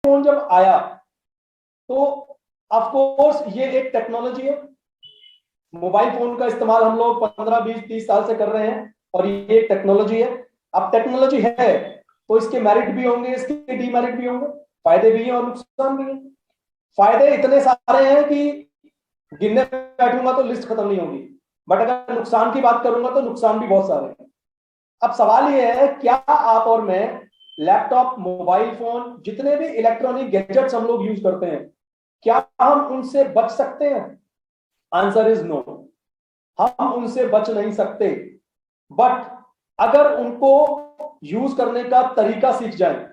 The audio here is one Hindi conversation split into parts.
फोन जब आया तो ऑफ कोर्स ये एक टेक्नोलॉजी है। मोबाइल फोन का इस्तेमाल हम लोग 15 20 30 साल से कर रहे हैं और ये एक टेक्नोलॉजी है। अब टेक्नोलॉजी है तो इसके मेरिट भी होंगे, इसके डीमेरिट भी होंगे, फायदे भी हैं और नुकसान भी हैं। फायदे इतने सारे हैं कि गिनने बैठूंगा तो लिस्ट खत्म नहीं होगी, बट अगर नुकसान की बात करूंगा तो नुकसान भी बहुत सारे हैं। अब सवाल यह है, क्या आप और मैं लैपटॉप, मोबाइल फोन, जितने भी इलेक्ट्रॉनिक गैजेट्स हम लोग यूज करते हैं, क्या हम उनसे बच सकते हैं? Answer is no. हम उनसे बच नहीं सकते। बट अगर उनको यूज करने का तरीका सीख जाए,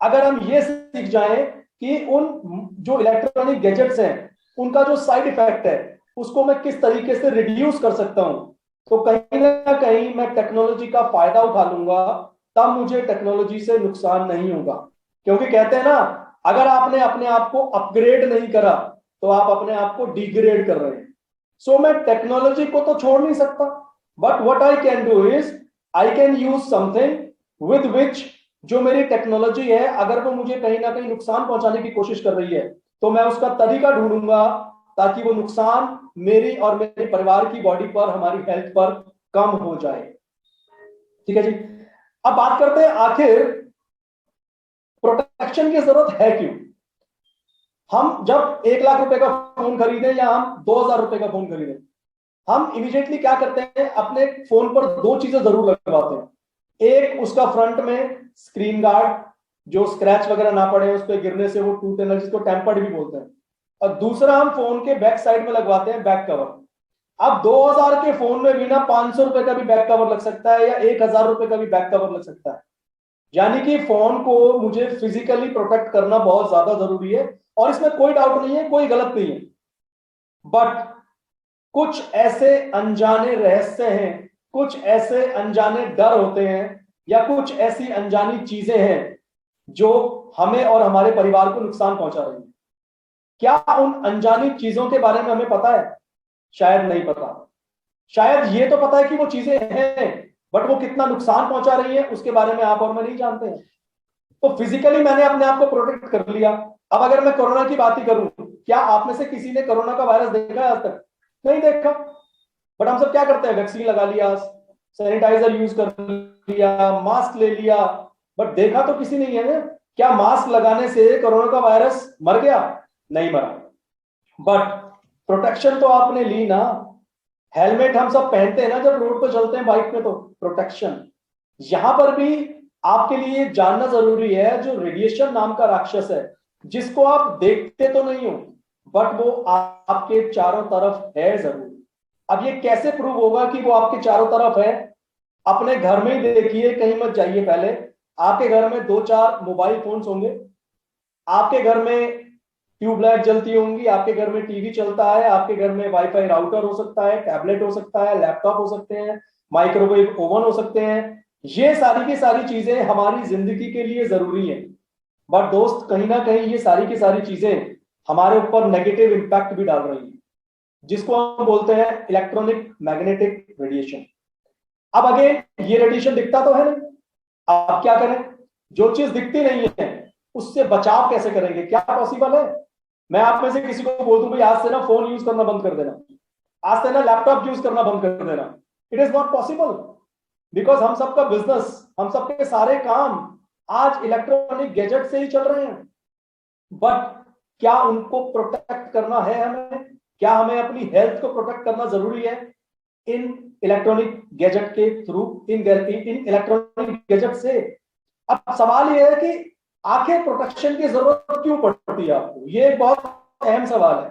अगर हम ये सीख जाएं कि उन जो इलेक्ट्रॉनिक गैजेट्स हैं उनका जो साइड इफेक्ट है उसको मैं किस तरीके से रिड्यूस कर सकता हूं, तो कहीं ना कहीं मैं टेक्नोलॉजी का फायदा उठा लूंगा, तब मुझे टेक्नोलॉजी से नुकसान नहीं होगा। क्योंकि कहते हैं ना, अगर आपने अपने आप को अपग्रेड नहीं करा तो आप अपने आप को डिग्रेड कर रहे हैं। सो मैं टेक्नोलॉजी को तो छोड़ नहीं सकता, but what I can do is I can use something with which, जो मेरी टेक्नोलॉजी है अगर वो मुझे कहीं ना कहीं नुकसान पहुंचाने की कोशिश कर रही है तो मैं उसका तरीका ढूंढूंगा ताकि वो नुकसान मेरी और मेरे परिवार की बॉडी पर, हमारी हेल्थ पर कम हो जाए। ठीक है जी। अब बात करते हैं आखिर प्रोटेक्शन की जरूरत है क्यों। हम जब 1 लाख रुपए का फोन खरीदें या हम 2,000 रुपए का फोन खरीदें, हम इमीडिएटली क्या करते हैं, अपने फोन पर दो चीजें जरूर लगवाते हैं। एक, उसका फ्रंट में स्क्रीन गार्ड, जो स्क्रैच वगैरह ना पड़े, उस पर गिरने से वो टूटे ना, जिसको टेम्पर्ड भी बोलते हैं। और दूसरा, हम फोन के बैक साइड में लगवाते हैं बैक कवर। अब 2,000 के फोन में भी ना 500 रुपए का भी बैक कवर लग सकता है या 1,000 रुपए का भी बैक कवर लग सकता है। यानी कि फोन को मुझे फिजिकली प्रोटेक्ट करना बहुत ज्यादा जरूरी है और इसमें कोई डाउट नहीं है, कोई गलत नहीं है। बट कुछ ऐसे अनजाने रहस्य हैं, कुछ ऐसे अनजाने डर होते हैं या कुछ ऐसी अनजानी चीजें हैं जो हमें और हमारे परिवार को नुकसान पहुंचा रही है। क्या उन अनजानी चीजों के बारे में हमें पता है? शायद नहीं पता। शायद ये तो पता है कि वो चीजें हैं, बट वो कितना नुकसान पहुंचा रही है उसके बारे में आप और मैं नहीं जानते हैं। तो फिजिकली मैंने अपने आप को प्रोटेक्ट कर लिया। अब अगर मैं कोरोना की बात ही करूं, क्या आप में से किसी ने कोरोना का वायरस देखा है आज तक? नहीं देखा। बट हम सब क्या करते हैं, वैक्सीन लगा लिया, सैनिटाइजर यूज कर लिया, मास्क ले लिया, बट देखा तो किसी नहीं है। क्या मास्क लगाने से कोरोना का वायरस मर गया? नहीं मरा। बट प्रोटेक्शन तो आपने ली ना। हेलमेट हम सब पहनते हैं ना जब रोड पर चलते हैं बाइक पे, तो प्रोटेक्शन। यहां पर भी आपके लिए जानना जरूरी है, जो रेडिएशन नाम का राक्षस है, जिसको आप देखते तो नहीं हो बट वो आपके चारों तरफ है जरूर। अब ये कैसे प्रूव होगा कि वो आपके चारों तरफ है? अपने घर में ही देखिए, कहीं मत जाइए। पहले आपके घर में 2 4 मोबाइल फोन्स होंगे, आपके घर में ट्यूबलाइट जलती होंगी, आपके घर में टीवी चलता है, आपके घर में वाईफाई राउटर हो सकता है, टैबलेट हो सकता है, लैपटॉप हो सकते हैं, माइक्रोवेव ओवन हो सकते हैं। ये सारी की सारी चीजें हमारी जिंदगी के लिए जरूरी है। बट दोस्त, कहीं ना कहीं ये सारी की सारी चीजें हमारे ऊपर नेगेटिव इंपैक्ट भी डाल रही है, जिसको हम बोलते हैं इलेक्ट्रॉनिक मैग्नेटिक रेडिएशन। अब अगेन, ये रेडिएशन दिखता तो है नहीं, आप क्या करें? जो चीज दिखती नहीं है उससे बचाव कैसे करेंगे? क्या पॉसिबल है मैं आप में से किसी को बोल दूं भाई आज से ना फोन यूज करना बंद कर देना, आज से ना लैपटॉप यूज करना बंद कर देना? It is not possible, because हम सबका बिजनेस, हम सबके सारे काम आज इलेक्ट्रॉनिक गैजेट से ही चल रहे हैं। बट क्या उनको प्रोटेक्ट करना है हमें? क्या हमें अपनी हेल्थ को प्रोटेक्ट करना जरूरी है इन इलेक्ट्रॉनिक गैजेट के थ्रू, इन इलेक्ट्रॉनिक गैजेट से? अब सवाल यह है कि आखिर प्रोटेक्शन की जरूरत क्यों पड़ती है आपको? ये एक बहुत अहम सवाल है,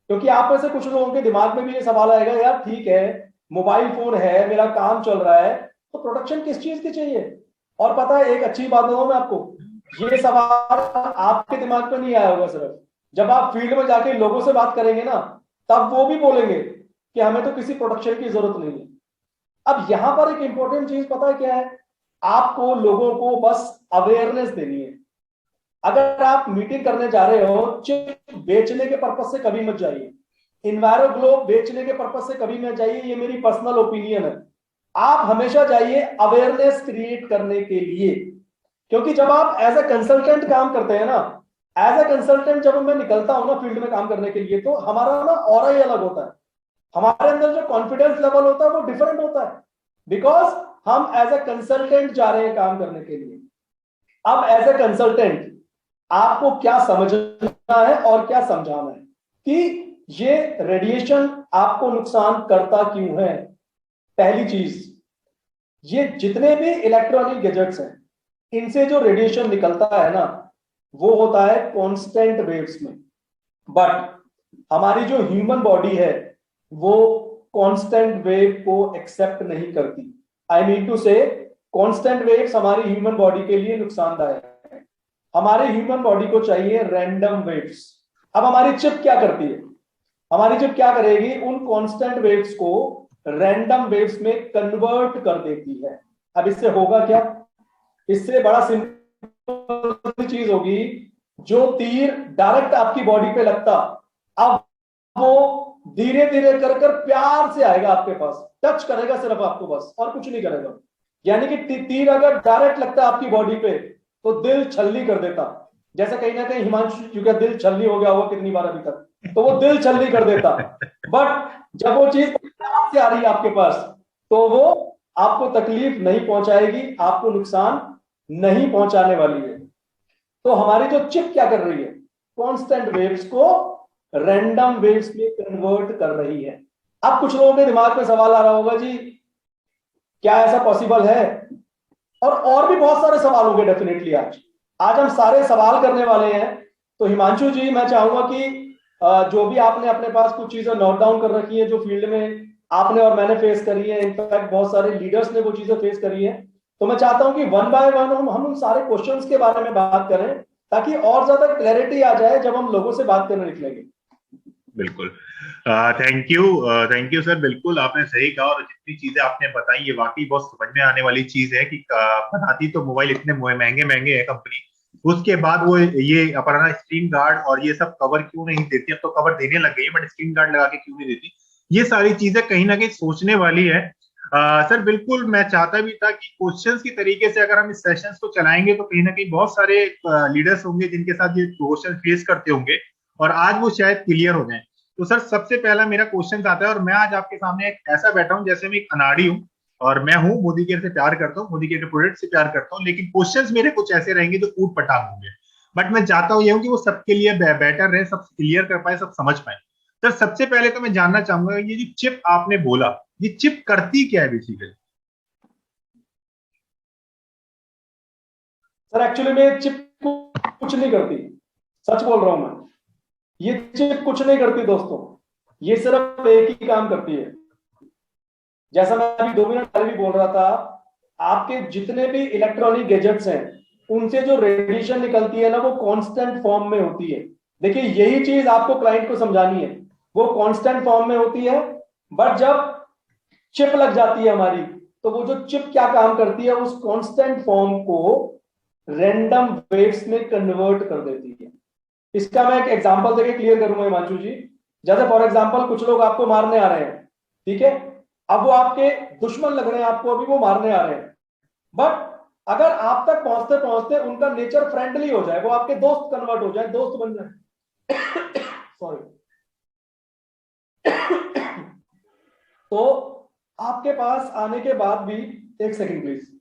क्योंकि आप में से कुछ लोगों के दिमाग में भी ये सवाल आएगा, यार ठीक है, मोबाइल फोन है, मेरा काम चल रहा है, तो प्रोटेक्शन किस चीज की चाहिए? और पता है, एक अच्छी बात बताऊं मैं आपको, ये सवाल आपके दिमाग में नहीं आया होगा। सिर्फ जब आप फील्ड में जाके लोगों से बात करेंगे ना, तब वो भी बोलेंगे कि हमें तो किसी प्रोटेक्शन की जरूरत नहीं है। अब यहां पर एक इंपॉर्टेंट चीज पता है क्या है? आपको लोगों को बस अवेयरनेस देनी है। अगर आप मीटिंग करने जा रहे हो, चिप बेचने के पर्पज से कभी मत जाइए, इन्वायरो ग्लोब बेचने के पर्पज से कभी मत जाइए, ये मेरी पर्सनल ओपिनियन है। आप हमेशा जाइए अवेयरनेस क्रिएट करने के लिए, क्योंकि जब आप एज ए कंसल्टेंट काम करते हैं ना, एज ए कंसल्टेंट जब मैं निकलता हूं ना फील्ड में काम करने के लिए, तो हमारा ना ऑरा ही अलग होता है, हमारे अंदर जो कॉन्फिडेंस लेवल होता है वो डिफरेंट होता है, बिकॉज हम एज ए कंसल्टेंट जा रहे हैं काम करने के लिए। अब एज ए कंसल्टेंट आपको क्या समझना है और क्या समझाना है कि ये रेडिएशन आपको नुकसान करता क्यों है। पहली चीज, ये जितने भी इलेक्ट्रॉनिक गैजेट्स हैं, इनसे जो रेडिएशन निकलता है ना, वो होता है कांस्टेंट वेव्स में। बट हमारी जो ह्यूमन बॉडी है वो कांस्टेंट वेव को एक्सेप्ट नहीं करती। आई मीन टू से कांस्टेंट वेव्स हमारी ह्यूमन बॉडी के लिए नुकसानदायक है। हमारे ह्यूमन बॉडी को चाहिए रैंडम वेव्स। अब हमारी चिप क्या करती है, हमारी चिप क्या करेगी, उन कांस्टेंट वेव्स को रैंडम वेव्स में कन्वर्ट कर देती है। अब इससे होगा क्या, इससे बड़ा सिंपल चीज होगी, जो तीर डायरेक्ट आपकी बॉडी पे लगता, अब वो धीरे धीरे कर कर प्यार से आएगा आपके पास, टच करेगा सिर्फ आपको बस, और कुछ नहीं करेगा। यानी कि तीर अगर डायरेक्ट लगता आपकी बॉडी पे तो दिल छल्ली कर देता। जैसे कहीं ना कहीं हिमांशु का दिल छल्ली हो गया होगा कितनी बार अभी तक, तो वो दिल छल्ली कर देता। बट जब वो चीज प्यार से आ रही है आपके पास, तो वो आपको तकलीफ नहीं पहुंचाएगी, आपको नुकसान नहीं पहुंचाने वाली है। तो हमारी जो चिप क्या कर रही है, कांस्टेंट वेव्स को रैंडम वेव्स में कन्वर्ट कर रही है। अब कुछ लोगों के दिमाग में सवाल आ रहा होगा, जी क्या ऐसा पॉसिबल है, और भी बहुत सारे सवाल होंगे डेफिनेटली। आज हम सारे सवाल करने वाले हैं। तो हिमांशु जी, मैं चाहूंगा कि जो भी आपने अपने पास कुछ चीजें नोट डाउन कर रखी है, जो फील्ड में आपने और मैंने फेस करी है, इनफैक्ट बहुत सारे लीडर्स ने वो चीजें फेस करी है, तो मैं चाहता हूं कि वन बाय वन हम उन सारे क्वेश्चंस के बारे में बात करें, ताकि और ज्यादा क्लैरिटी आ जाए जब हम लोगों से बात करने निकलेंगे। बिल्कुल, थैंक यू सर। बिल्कुल आपने सही कहा, और जितनी चीजें आपने बताई ये वाकई बहुत समझ में आने वाली चीज है कि बनाती तो मोबाइल इतने महंगे महंगे है कंपनी, उसके बाद वो ये अपना स्क्रीन गार्ड और ये सब कवर क्यों नहीं देती। अब तो कवर देने लग गई है, बट स्क्रीन गार्ड लगा के क्यों नहीं देती। ये सारी चीजें कहीं ना कहीं सोचने वाली है। सर बिल्कुल, मैं चाहता भी था कि क्वेश्चंस की तरीके से अगर हम इस सेशंस को चलाएंगे तो कहीं ना कहीं बहुत सारे लीडर्स होंगे जिनके साथ ये क्वेश्चन फेस करते होंगे, और आज वो शायद क्लियर हो जाए। तो सर सबसे पहला मेरा क्वेश्चन आता है, और मैं आज आपके सामने एक ऐसा बैठा हूं जैसे मैं एक अनाड़ी हूं, और मैं हूं मोदी केयर से प्यार करता हूं, मोदी केयर के प्रोडक्ट से प्यार करता हूं, लेकिन क्वेश्चंस मेरे कुछ ऐसे रहेंगे जो ऊट पटांग होंगे। बट मैं चाहता हूं ये हूं कि वो सबके लिए बेटर रहे, सब क्लियर कर पाए, सब समझ पाए। सर सबसे पहले तो मैं जानना चाहूंगा, ये जो चिप आपने बोला, ये चिप करती क्या है बेसिकली? सर एक्चुअली में चिप कुछ नहीं करती, सच बोल रहा हूं मैं। ये चिप कुछ नहीं करती दोस्तों, ये सिर्फ एक ही काम करती है। जैसा मैं अभी 2 मिनट पहले भी बोल रहा था, आपके जितने भी इलेक्ट्रॉनिक गैजेट्स हैं, उनसे जो रेडिएशन निकलती है ना, वो कांस्टेंट फॉर्म में होती है। देखिए यही चीज आपको क्लाइंट को समझानी है, वो कांस्टेंट फॉर्म में होती है। बट जब चिप लग जाती है हमारी, तो वो जो चिप क्या काम करती है, उस कांस्टेंट फॉर्म को रैंडम वेव्स में कन्वर्ट कर देती है। इसका मैं एक एग्जांपल देके क्लियर करूंगा हिमांशु जी। जैसे फॉर एग्जांपल कुछ लोग आपको मारने आ रहे हैं, ठीक है, अब वो आपके दुश्मन लग रहे हैं आपको, अभी वो मारने आ रहे हैं। बट अगर आप तक पहुंचते पहुंचते उनका नेचर फ्रेंडली हो जाए, वो आपके दोस्त कन्वर्ट हो जाए, दोस्त बन जाए सॉरी तो आपके पास आने के बाद भी, एक सेकंड प्लीज,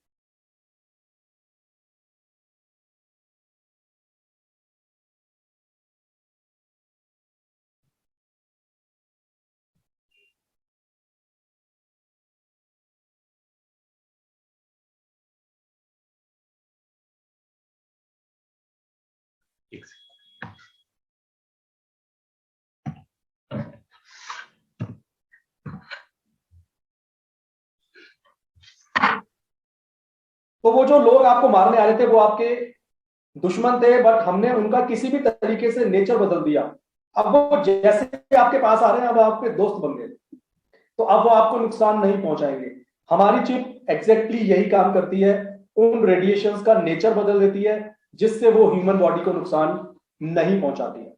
तो वो जो लोग आपको मारने आ रहे थे वो आपके दुश्मन थे, बट हमने उनका किसी भी तरीके से नेचर बदल दिया। अब वो जैसे ही आपके पास आ रहे हैं, अब आपके दोस्त बन गए, तो अब वो आपको नुकसान नहीं पहुंचाएंगे। हमारी चिप एग्जैक्टली यही काम करती है, उन रेडिएशंस का नेचर बदल देती है, जिससे वो ह्यूमन बॉडी को नुकसान नहीं पहुंचाती है।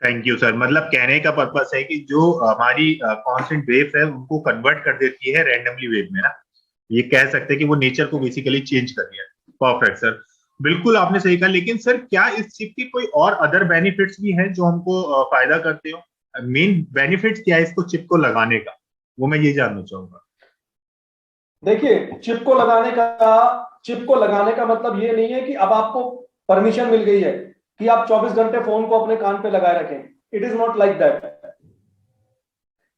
Thank you sir. मतलब कहने का पर्पस है कि जो हमारी कांस्टेंट वेव है उनको कन्वर्ट कर देती है रैंडमली वेव में ना, ये कह सकते हैं कि वो नेचर को बेसिकली चेंज कर दिया। Perfect sir. बिल्कुल आपने सही कहा, लेकिन सर क्या इस चिप की कोई और अदर बेनिफिट्स भी हैं जो हमको फायदा करते हो? मेन बेनिफिट्स क्या है इसको चिप को लगाने का, वो मैं ये जानना चाहूंगा। देखिए, चिप को लगाने का मतलब ये नहीं है कि अब आपको परमिशन मिल गई है कि आप 24 घंटे फोन को अपने कान पे लगाए रखें। It is not like that.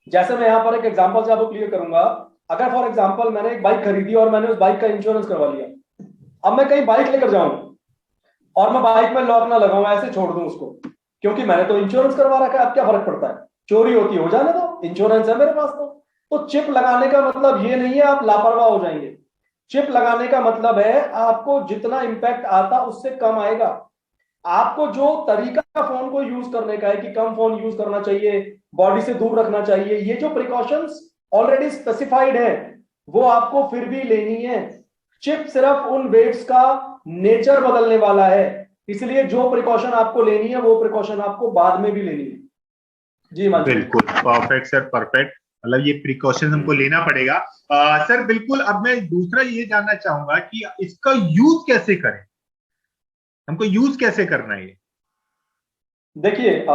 जैसे मैं यहां पर एक एग्जांपल से आपको क्लियर करूंगा। अगर फॉर एग्जांपल मैंने एक बाइक खरीदी और मैंने उस बाइक का इंश्योरेंस करवा लिया, अब मैं कहीं बाइक लेकर जाऊं और मैं बाइक में लॉक ना लगाऊं, ऐसे छोड़ दूं उसको, क्योंकि मैंने तो इंश्योरेंस करवा रखा है, अब क्या फर्क पड़ता है, चोरी होती हो जाने दो, इंश्योरेंस है मेरे पास। तो चिप लगाने का मतलब ये नहीं है आप लापरवाह हो जाएंगे। चिप लगाने का मतलब है आपको जितना इंपैक्ट आता उससे कम आएगा। आपको जो तरीका फोन को यूज करने का है कि कम फोन यूज करना चाहिए, बॉडी से दूर रखना चाहिए, ये जो प्रिकॉशंस ऑलरेडी स्पेसिफाइड है वो आपको फिर भी लेनी है। चिप सिर्फ उन वेव्स का नेचर बदलने वाला है, इसलिए जो प्रिकॉशन आपको लेनी है वो प्रिकॉशन आपको बाद में भी लेनी है। जी मान बिल्कुल परफेक्ट सर, परफेक्ट। मतलब ये प्रिकॉशन हमको लेना पड़ेगा। सर बिल्कुल, अब मैं दूसरा ये जानना चाहूंगा कि इसका यूज कैसे करें, हमको यूज कैसे करना है ये? देखिए,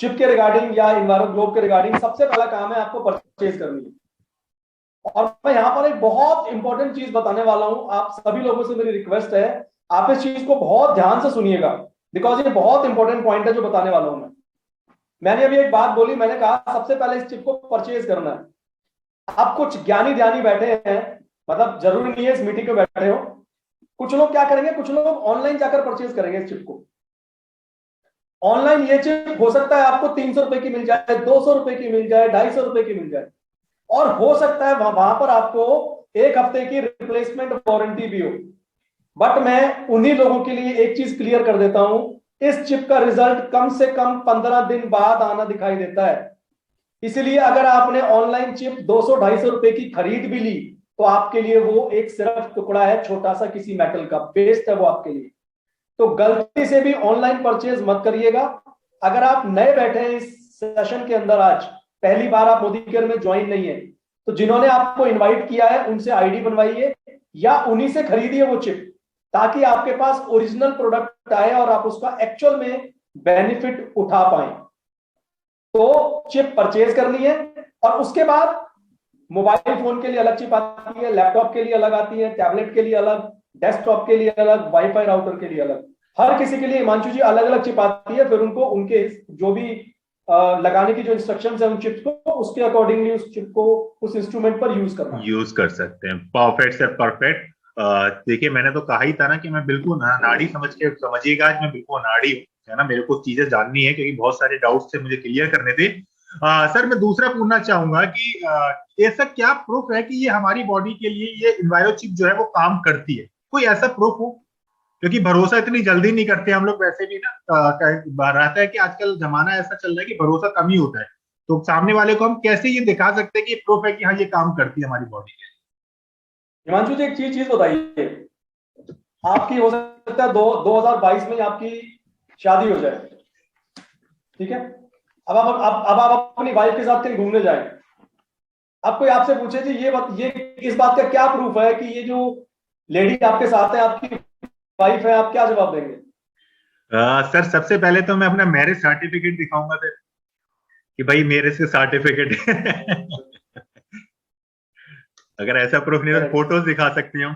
चिप के रिगार्डिंग या इन्वायरो ग्लोब के रिगार्डिंग सबसे पहला काम है आपको परचेज करनी है। और मैं यहां पर एक बहुत इंपॉर्टेंट चीज बताने वाला हूं, आप सभी लोगों से मेरी रिक्वेस्ट है आप इस चीज को बहुत ध्यान से सुनिएगा, बिकॉज ये बहुत इंपॉर्टेंट पॉइंट है जो बताने वाला हूं मैं। मैंने अभी एक बात बोली, मैंने कहा सबसे पहले इस चिप को परचेज करना है। अब कुछ ज्ञानी ध्यानी बैठे हैं, मतलब जरूरी नहीं है इस मीटिंग में बैठे हो, कुछ लोग क्या करेंगे, कुछ लोग ऑनलाइन जाकर परचेज करेंगे इस चिप को। ऑनलाइन ये चिप हो सकता है आपको 300 रुपए की मिल जाए, 200 रुपए की मिल जाए, 250 रुपए की मिल जाए, और हो सकता है वहां पर आपको एक हफ्ते की रिप्लेसमेंट वारंटी भी हो। बट मैं उन्हीं लोगों के लिए एक चीज क्लियर कर देता हूं, इस चिप का रिजल्ट कम से कम 15 दिन बाद आना दिखाई देता है। इसलिए अगर आपने ऑनलाइन चिप 200-250 रुपए की खरीद भी ली तो आपके लिए वो एक सिर्फ टुकड़ा है, छोटा सा किसी मेटल का, वेस्ट है वो आपके लिए। तो गलती से भी ऑनलाइन परचेज मत करिएगा। अगर आप नए बैठे हैं इस सेशन के अंदर, आज पहली बार आप मोदी केयर में ज्वाइन नहीं है, तो जिन्होंने आपको इनवाइट किया है उनसे आईडी बनवाइए या उन्हीं से खरीदिए वो चिप, ताकि आपके पास ओरिजिनल प्रोडक्ट आए और आप उसका एक्चुअल में बेनिफिट उठा पाए। तो चिप परचेज करनी है, और उसके बाद मोबाइल फोन के लिए अलग चिप आती है, लैपटॉप के लिए अलग आती है, टैबलेट के लिए अलग, डेस्कटॉप के लिए अलग, वाईफाई राउटर के लिए अलग, हर किसी के लिए हिमांशु जी अलग अलग चिप आती है। फिर उनको उनके जो भी लगाने की जो इंस्ट्रक्शंस है उन चिप्स को, उसके अकॉर्डिंगली उस चिप को उस इंस्ट्रूमेंट पर यूज करना है। यूज कर सकते हैं, परफेक्ट सर, परफेक्ट। देखिए मैंने तो कहा ही था ना कि मैं बिल्कुल नाड़ी समझ के समझिएगा, आज मैं बिल्कुल नाड़ी हूँ, है ना, मेरे को चीजें जाननी है क्योंकि बहुत सारे डाउट्स थे मुझे क्लियर करने थे। सर मैं दूसरा पूछना चाहूंगा कि ऐसा क्या प्रूफ है कि ये हमारी बॉडी के लिए ये इन्वायरो चिप जो है वो काम करती है, कोई ऐसा प्रूफ हो? क्योंकि भरोसा इतनी जल्दी नहीं करते हम लोग वैसे भी ना, रहता है कि आजकल जमाना ऐसा चल रहा है कि भरोसा कम ही होता है। तो सामने वाले को हम कैसे ये दिखा सकते हैं कि प्रूफ है कि हाँ ये काम करती है हमारी बॉडी के हिमांशु जी एक चीज बताइए, आपकी हो सकता है 2022 में आपकी शादी हो जाए, ठीक है? अब आप अपनी वाइफ के साथ कहीं घूमने जाए, अब कोई आपसे पूछे जी ये इस बात का क्या प्रूफ है कि ये जो लेडी आपके साथ है आपकी वाइफ है, आप क्या जवाब देंगे? लिए? सर सबसे पहले तो मैं अपना मैरिज सर्टिफिकेट दिखाऊंगा सर, कि भाई मेरे से सर्टिफिकेट है। अगर ऐसा प्रूफ नहीं तो फोटोज दिखा सकती हूँ।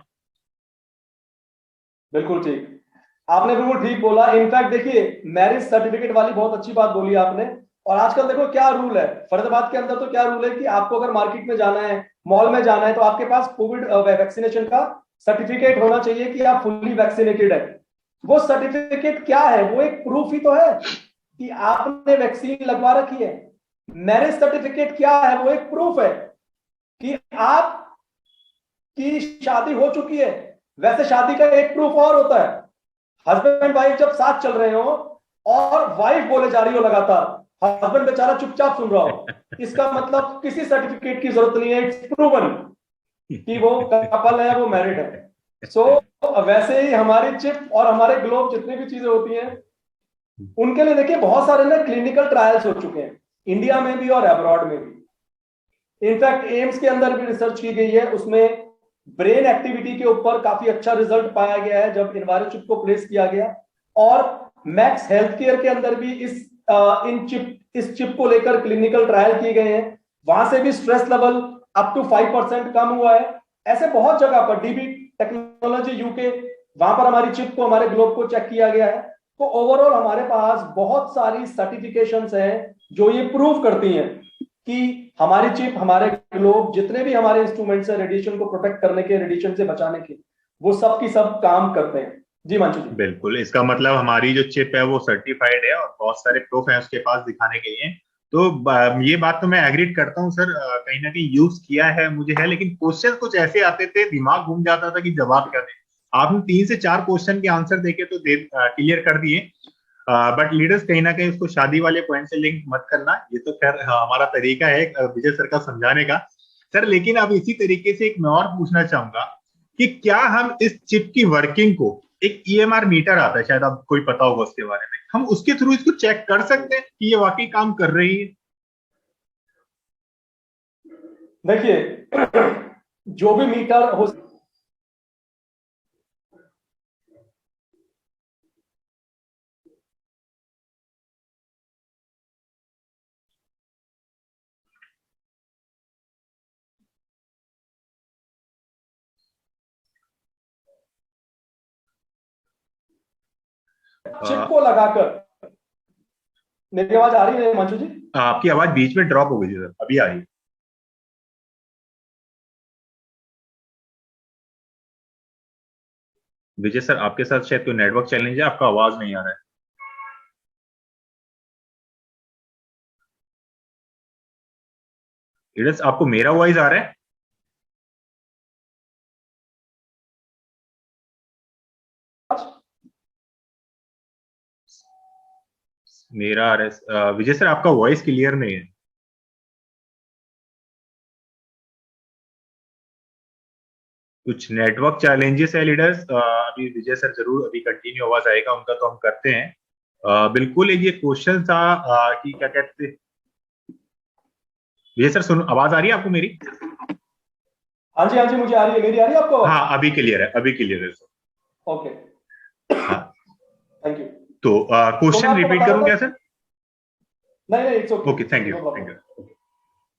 बिल्कुल ठीक, आपने बिल्कुल ठीक बोला। इनफैक्ट देखिए, मैरिज सर्टिफिकेट वाली बहुत अच्छी बात बोली आपने। और आजकल देखो क्या रूल है फरीदाबाद के अंदर, तो क्या रूल है कि आपको अगर मार्केट में जाना है, मॉल में जाना है, तो आपके पास कोविड वैक्सीनेशन का सर्टिफिकेट होना चाहिए कि आप फुल्ली वैक्सीनेटेड है। वो सर्टिफिकेट क्या है, वो एक प्रूफ ही तो है कि आपने वैक्सीन लगवा रखी है। मैरिज सर्टिफिकेट क्या है, वो एक प्रूफ है कि आप की शादी हो चुकी है। वैसे शादी का एक प्रूफ और होता है, हस्बैंड वाइफ जब साथ चल रहे हो और वाइफ बोले जा रही हो लगातार, हस्बैंड बेचारा चुपचाप सुन रहा हो, इसका मतलब किसी सर्टिफिकेट की जरूरत नहीं है, इट्स प्रूवन कि वो कपल है, वो मैरिड है। सो वैसे ही हमारी चिप और हमारे ग्लोब जितनी भी चीजें होती हैं उनके लिए देखिए बहुत सारे ना क्लिनिकल ट्रायल्स हो चुके हैं, इंडिया में भी और अब्रॉड में भी। इनफैक्ट एम्स के अंदर भी रिसर्च की गई है, उसमें ब्रेन एक्टिविटी के ऊपर काफी अच्छा रिजल्ट पाया गया है जब इन्वायरो चिप को प्लेस किया गया। और मैक्स हेल्थ केयर के अंदर भी इस चिप को लेकर क्लिनिकल ट्रायल किए गए हैं, वहां से भी स्ट्रेस लेवल अप टू 5% कम हुआ है। ऐसे बहुत जगह पर डीबी टेक्नोलॉजी यूके, वहां पर हमारी चिप को, हमारे ग्लोब को चेक किया गया है। तो ओवरऑल हमारे पास बहुत सारी सर्टिफिकेशंस हैं जो ये प्रूव करती हैं कि हमारी चिप, हमारे ग्लोब, जितने भी हमारे इंस्ट्रूमेंट्स हैं रेडिएशन को प्रोटेक्ट करने के, रेडिएशन से बचाने के, वो सब की सब काम करते हैं। जी मंशु जी। बिल्कुल, इसका मतलब हमारी जो चिप है वो सर्टिफाइड है और बहुत सारे प्रूफ है उसके पास दिखाने के लिए। तो ये बात तो मैं एग्री करता हूँ सर, कहीं ना कहीं यूज किया है मुझे है, लेकिन क्वेश्चन कुछ ऐसे आते थे दिमाग घूम जाता था कि जवाब क्या दे। आपने 3 से 4 क्वेश्चन के आंसर देके तो क्लियर कर दिए, बट लीडर्स कहीं ना कहीं उसको शादी वाले पॉइंट से लिंक मत करना, ये तो खैर हमारा तरीका है विजय सर का समझाने का। सर लेकिन अब इसी तरीके से एक मैं और पूछना चाहूंगा कि क्या हम इस चिप की वर्किंग को, एक ईएमआर मीटर आता है शायद आपको कोई पता होगा उसके बारे में, हम उसके थ्रू इसको चेक कर सकते हैं कि ये वाकई काम कर रही है? देखिए जो भी मीटर हो, चिप को लगाकर, मेरी आवाज आ रही है मंजू जी? आपकी आवाज बीच में ड्रॉप हो गई थी सर, अभी आ रही है। विजय सर आपके साथ शायद कोई नेटवर्क चैलेंज है, आपका आवाज नहीं आ रहा है। लीडर्स आपको मेरा वॉइस आ रहा है? मेरा आ रहा है। विजय सर आपका वॉइस क्लियर नहीं है। कुछ नेटवर्क चैलेंजेस है लीडर्स, अभी विजय सर जरूर अभी कंटिन्यू आवाज आएगा उनका तो हम करते हैं। बिल्कुल एक ये क्वेश्चन था कि क्या कहते हैं। विजय सर सुन, आवाज आ रही है आपको मेरी? हाँ जी, हाँ जी, मुझे आ रही है। मेरी आ रही है आपको? हाँ अभी क्लियर है, अभी क्लियर है सर। ओके, हाँ थैंक यू। तो तो मैं क्वेश्चन आपको रिपीट बता करूं रहा क्या था, सर? नहीं नहीं, it's okay, okay, thank you know thank problem. You.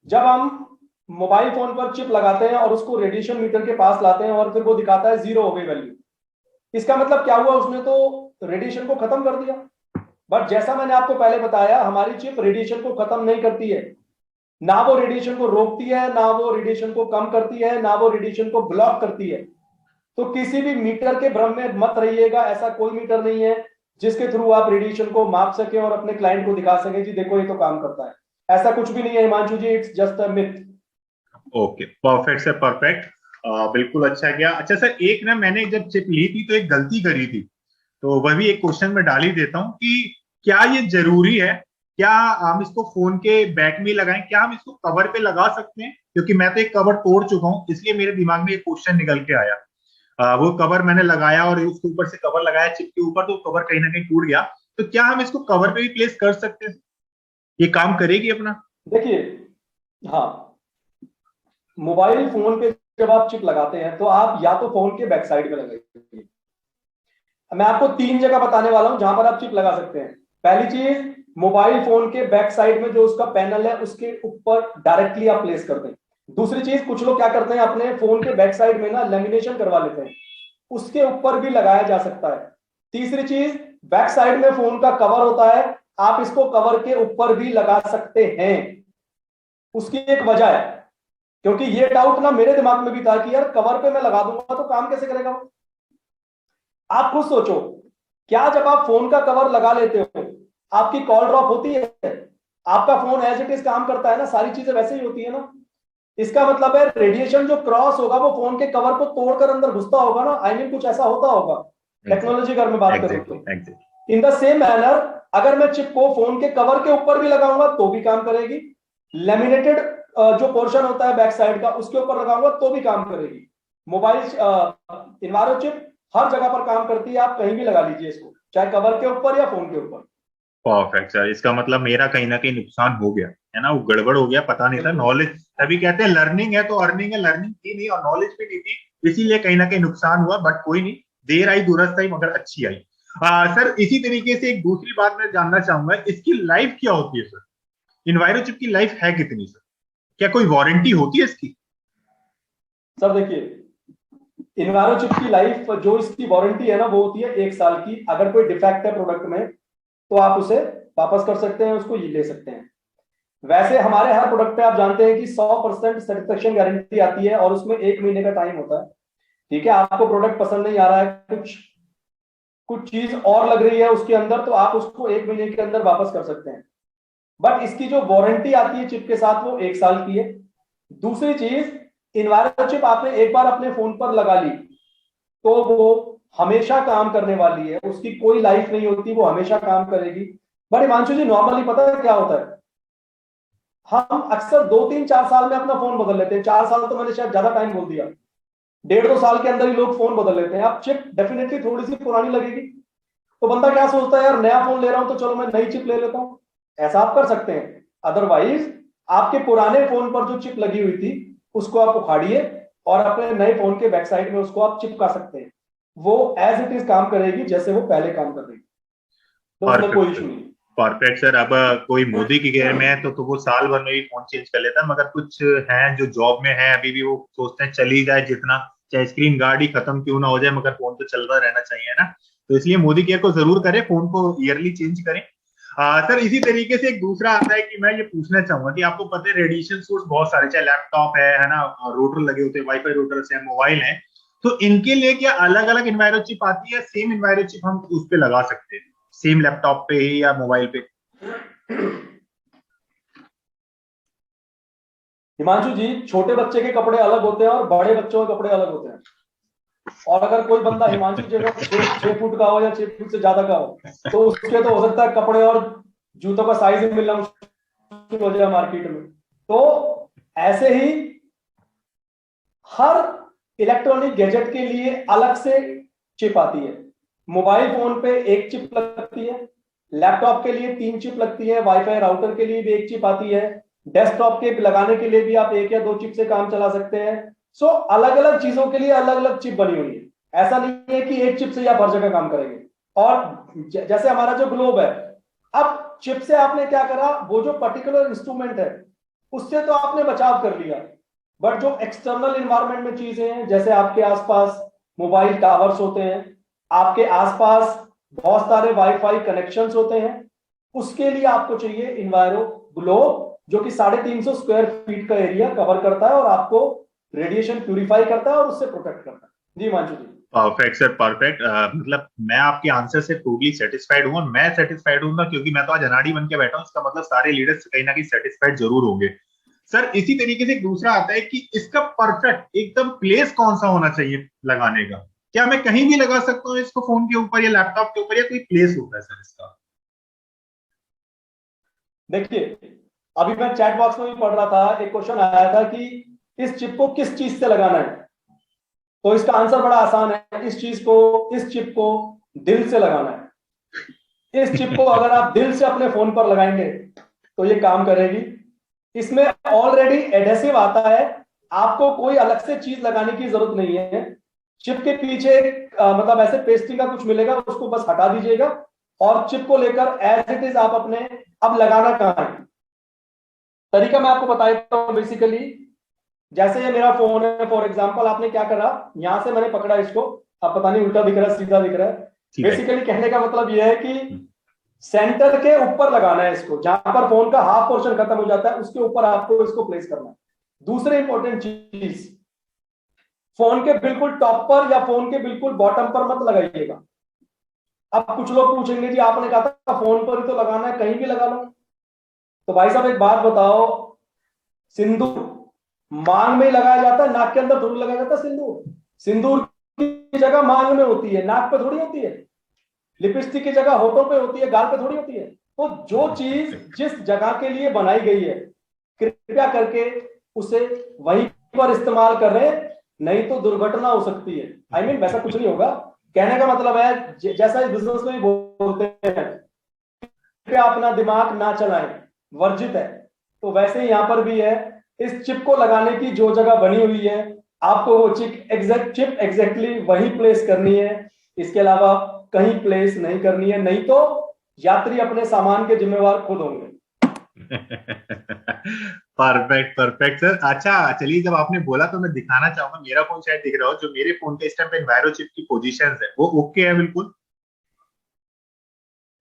जब हम मोबाइल फोन पर चिप लगाते हैं और उसको रेडिएशन मीटर के पास लाते हैं और फिर वो दिखाता है 0 हो गई वैल्यू, इसका मतलब क्या हुआ? उसने तो रेडिएशन को खत्म कर दिया। बट जैसा मैंने आपको पहले बताया, हमारी चिप रेडिएशन को खत्म नहीं करती है। ना वो रेडिएशन को रोकती है, ना वो रेडिएशन को कम करती है, ना वो रेडिएशन को ब्लॉक करती है। तो किसी भी मीटर के भ्रम में मत रहिएगा। ऐसा कोई मीटर नहीं है जिसके थ्रू आप रेडिएशन को माप सके और अपने क्लाइंट को दिखा सके जी देखो ये तो काम करता है। ऐसा कुछ भी नहीं है Himanshu ji, it's just a myth. Okay, perfect sir, perfect. बिल्कुल अच्छा किया। अच्छा सर, एक ना मैंने जब चिप ली थी तो एक गलती करी थी, तो वह भी एक क्वेश्चन में डाल ही देता हूँ कि क्या ये जरूरी है, क्या हम इसको फोन के बैक में लगाएं, क्या हम इसको कवर पे लगा सकते हैं? क्योंकि मैं तो एक कवर तोड़ चुका हूँ, इसलिए मेरे दिमाग में एक क्वेश्चन निकल के आया। वो कवर मैंने लगाया और उसके ऊपर से कवर लगाया चिप के ऊपर, तो कवर कहीं ना कहीं टूट गया। तो क्या हम इसको कवर पे भी प्लेस कर सकते हैं? ये काम करेगी अपना? देखिए, हाँ, मोबाइल फोन पे जब आप चिप लगाते हैं तो आप या तो फोन के बैक साइड में लगाइए। मैं आपको 3 जगह बताने वाला हूं जहां पर आप चिप लगा सकते हैं। पहली चीज, मोबाइल फोन के बैक साइड में जो उसका पैनल है उसके ऊपर डायरेक्टली आप प्लेस कर दें। दूसरी चीज, कुछ लोग क्या करते हैं, अपने फोन के बैक साइड में ना लेमिनेशन करवा लेते हैं, उसके ऊपर भी लगाया जा सकता है। तीसरी चीज, बैक साइड में फोन का कवर होता है, आप इसको कवर के ऊपर भी लगा सकते हैं। उसकी एक वजह है, क्योंकि ये डाउट ना मेरे दिमाग में भी था कि यार कवर पे मैं लगा दूंगा तो काम कैसे करेगा वो। आप खुद सोचो, क्या जब आप फोन का कवर लगा लेते हो आपकी कॉल ड्रॉप होती है? आपका फोन एज इट इज काम करता है ना, सारी चीजें वैसे ही होती है ना। इसका मतलब है रेडिएशन जो क्रॉस होगा वो फोन के कवर को तोड़कर अंदर घुसता होगा ना, आई मीन कुछ ऐसा होता होगा। टेक्नोलॉजी अगर मैं बात करूं तो exactly. In the same manner, अगर मैं चिप को फोन के कवर के ऊपर भी लगाऊंगा तो भी काम करेगी। लेमिनेटेड जो पोर्शन होता है बैक साइड का उसके ऊपर लगाऊंगा तो भी काम करेगी। मोबाइल इन्वायरो चिप हर जगह पर काम करती है, आप कहीं भी लगा लीजिए इसको, चाहे कवर के ऊपर या फोन के ऊपर। परफेक्ट सर, इसका मतलब मेरा कहीं ना कहीं नुकसान हो गया है ना, वो गड़बड़ हो गया, पता नहीं था, नॉलेज। तभी कहते हैं लर्निंग है तो अर्निंग है, लर्निंग थी नहीं और नॉलेज भी नहीं थी, इसीलिए कहीं ना कहीं नुकसान हुआ, बट कोई नहीं, देर आई दुरुस्त आई मगर अच्छी आई। सर इसी तरीके से एक दूसरी बात मैं जानना चाहूंगा, इसकी लाइफ क्या होती है सर? इन्वायरो चिप की लाइफ है कितनी सर? क्या कोई वारंटी होती है इसकी? सर देखिए, इन्वायरो चिप की लाइफ जो इसकी वारंटी है ना, वो होती है 1 साल की। अगर कोई डिफेक्ट है प्रोडक्ट में तो आप उसे वापस कर सकते हैं, उसको ये ले सकते हैं। वैसे हमारे हर प्रोडक्ट पे आप जानते हैं कि 100% सेटिस्फेक्शन गारंटी आती है और उसमें 1 महीने का टाइम होता है। ठीक है, आपको प्रोडक्ट पसंद नहीं आ रहा है, कुछ कुछ चीज और लग रही है उसके अंदर, तो आप उसको 1 महीने के अंदर वापस कर सकते हैं। बट इसकी जो वारंटी आती है चिप के साथ वो 1 साल की है। दूसरी चीज, इन्वायरो चिप आपने एक बार अपने फोन पर लगा ली तो वो हमेशा काम करने वाली है, उसकी कोई लाइफ नहीं होती, वो हमेशा काम करेगी। बट हिमांशु जी, नॉर्मली पता है क्या होता है, हम अक्सर 2 3 4 साल में अपना फोन बदल लेते हैं। 4 साल तो मैंने शायद ज्यादा टाइम बोल दिया, 1.5 2 साल के अंदर ही लोग फोन बदल लेते हैं। अब चिप डेफिनेटली थोड़ी सी पुरानी लगेगी तो बंदा क्या सोचता है, यार नया फोन ले रहा हूं तो चलो मैं नई चिप ले लेता हूं। ऐसा आप कर सकते हैं। अदरवाइज आपके पुराने फोन पर जो चिप लगी हुई थी उसको आप उखाड़िए और अपने नए फोन के बैक साइड में उसको आप चिपका सकते हैं। वो एज इट इज काम करेगी जैसे वो पहले काम कर रही थी, तो उसमें कोई इशू नहीं। Perfect sir. अब कोई मोदी की घेर में है तो वो साल भर में भी फोन चेंज कर लेता है, मगर कुछ हैं जो जॉब में है अभी भी, वो सोचते हैं चली जाए जितना, चाहे स्क्रीन गार्ड ही खत्म क्यों ना हो जाए, मगर फोन तो चलता रहना चाहिए ना। तो इसलिए मोदी केयर को जरूर करें, फोन को ईयरली चेंज करें। सर इसी तरीके से एक दूसरा आता है कि मैं ये पूछना चाहूंगा कि आपको पता है रेडिएशन सोर्स बहुत सारे, चाहे लैपटॉप है ना, रोटर लगे होते हैं, वाईफाई रोटर्स है, मोबाइल है, तो इनके लिए क्या अलग अलग इन्वायरो चिप आती है, सेम इन्वायरो चिप हम उस पे लगा सकते हैं, सेम लैपटॉप पे ही या मोबाइल पे? हिमांशु जी, छोटे बच्चे के कपड़े अलग होते हैं और बड़े बच्चों के कपड़े अलग होते हैं। और अगर कोई बंदा हिमांशु जी अगर 6 फुट का हो या 6 फुट से ज्यादा का हो तो उसके तो हो सकता है कपड़े और जूतों का साइज मिलना मुश्किल हो जाए मार्केट में। तो ऐसे ही हर इलेक्ट्रॉनिक गैजेट के लिए अलग से चिप आती है। मोबाइल फोन पे एक चिप लगती है, लैपटॉप के लिए 3 चिप लगती है, वाईफाई राउटर के लिए भी एक चिप आती है, डेस्कटॉप के लगाने के लिए भी आप 1 या 2 चिप से काम चला सकते हैं। सो अलग अलग चीजों के लिए अलग अलग चिप बनी हुई है। ऐसा नहीं है कि एक चिप से आप हर जगह काम करेंगे। और जैसे हमारा जो ग्लोब है, अब चिप से आपने क्या करा, वो जो पर्टिकुलर इंस्ट्रूमेंट है उससे तो आपने बचाव कर लिया, बट जो एक्सटर्नल इन्वायरमेंट में चीजें हैं, जैसे आपके आसपास मोबाइल टावर्स होते हैं, आपके आसपास बहुत सारे वाईफाई कनेक्शंस होते हैं, उसके लिए आपको चाहिए इन्वायरो ग्लोब, जो कि 350 स्क्वायर फीट का एरिया कवर करता है और आपको रेडिएशन प्यूरिफाई करता है और उससे प्रोटेक्ट करता है। Himanshu ji. Perfect sir, perfect. मतलब मैं आपके आंसर से टोटली सेटिस्फाइड हूँ, और मैं सेटिस्फाइड हूँ ना क्योंकि मैं तो आज अनाड़ी बन के बैठा हूँ, इसका मतलब सारे लीडर्स कहीं ना कहीं सेटिस्फाइड जरूर होंगे। सर इसी तरीके से एक दूसरा आता है कि इसका परफेक्ट एकदम प्लेस कौन सा होना चाहिए लगाने का? क्या मैं कहीं भी लगा सकता हूँ इसको, फोन के ऊपर या लैपटॉप के ऊपर, या कोई प्लेस होता है सर इसका? देखिए, अभी मैं चैट बॉक्स में भी पढ़ रहा था, एक क्वेश्चन आया था कि इस चिप को किस चीज से लगाना है। तो इसका आंसर बड़ा आसान है, इस चिप को दिल से लगाना है। इस चिप को अगर आप दिल से अपने फोन पर लगाएंगे तो ये काम करेगी। इसमें ऑलरेडी एडेसिव आता है, आपको कोई अलग से चीज लगाने की जरूरत नहीं है। चिप के पीछे मतलब ऐसे पेस्टिंग का कुछ मिलेगा, उसको बस हटा दीजिएगा और चिप को लेकर एज इट इज आप अपने, अब लगाना कहां है तरीका मैं आपको बताता हूं। बेसिकली जैसे ये मेरा फोन है, फॉर एग्जांपल, आपने क्या करा, यहां से मैंने पकड़ा इसको, अब पता नहीं उल्टा दिख रहा है सीधा दिख रहा है। बेसिकली कहने का मतलब यह है कि सेंटर के ऊपर लगाना है इसको, जहां पर फोन का हाफ पोर्शन खत्म हो जाता है उसके ऊपर आपको इसको प्लेस करना है। दूसरी इंपॉर्टेंट चीज, फोन के बिल्कुल टॉप पर या फोन के बिल्कुल बॉटम पर मत लगाइएगा। अब कुछ लोग पूछेंगे जी आपने कहा था फोन पर ही तो लगाना है, कहीं भी लगा लो। तो भाई साहब एक बात बताओ, सिंदूर मांग में ही लगाया जाता है, नाक के अंदर थोड़ी लगाया जाता है सिंदूर। सिंदूर की जगह मांग में होती है, नाक पे थोड़ी होती है। लिपस्टिक की जगह होठों पे होती है, गाल पे थोड़ी होती है। तो जो चीज जिस जगह के लिए बनाई गई है, कृपया करके उसे वहीं पर इस्तेमाल कर रहे हैं, नहीं तो दुर्घटना हो सकती है। आई मीन वैसा कुछ नहीं होगा, कहने का मतलब है जैसा इस बिजनेस में भी बोलते हैं कृपया अपना दिमाग ना चलाएं, वर्जित है, तो वैसे ही यहां पर भी है। इस चिप को लगाने की जो जगह बनी हुई है आपको वो चिप एग्जैक्टली वही प्लेस करनी है, इसके अलावा कहीं प्लेस नहीं करनी है, नहीं तो यात्री अपने सामान के जिम्मेवार खुद होंगे। Perfect perfect sir. अच्छा चलिए, जब आपने बोला तो मैं दिखाना चाहूंगा, मेरा फोन शायद दिख रहा हो, जो मेरे फोन के इस टाइम पे एनवायरो चिप की पोजीशन है वो ओके है बिल्कुल?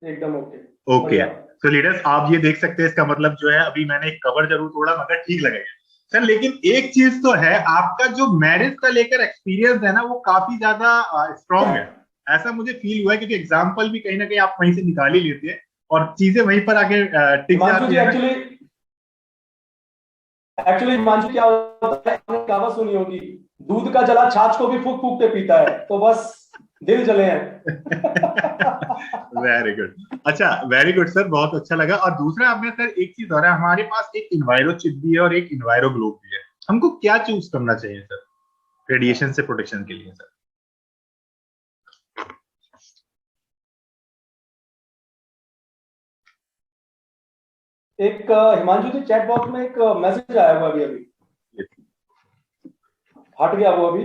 एकदम ओके, ओके है। बढ़िया। तो लीडर्स आप ये देख सकते हैं, इसका मतलब जो है अभी मैंने एक कवर जरूर तोड़ा मगर ठीक लगेगा सर। लेकिन एक चीज तो है, आपका जो मैरिज का लेकर एक्सपीरियंस है ना वो काफी ज्यादा स्ट्रांग है, ऐसा मुझे फील हुआ है, क्योंकि एग्जाम्पल भी कहीं ना कहीं आप वहीं से निकाल ही लेते हैं और चीजें वहीं पर आके टिक हिमांशु जाती जी, है ना। एक्चुअली एक्चुअली हिमांशु, क्या होता है, आपने कहावत सुनी होगी, दूध का जला छाछ को भी फूक फूक के पीता है, तो बस दिल जले हैं। Very good. अच्छा वेरी गुड सर, बहुत अच्छा लगा। और दूसरा आपने सर एक चीज और है, हमारे पास एक इन्वायरो चिप भी है और एक इन्वायरो ग्लोब भी है, हमको क्या चूज करना चाहिए सर रेडिएशन से प्रोटेक्शन के लिए सर? एक हिमांशु जी, चैट बॉक्स में एक मैसेज आया हुआ अभी अभी, हट गया वो अभी।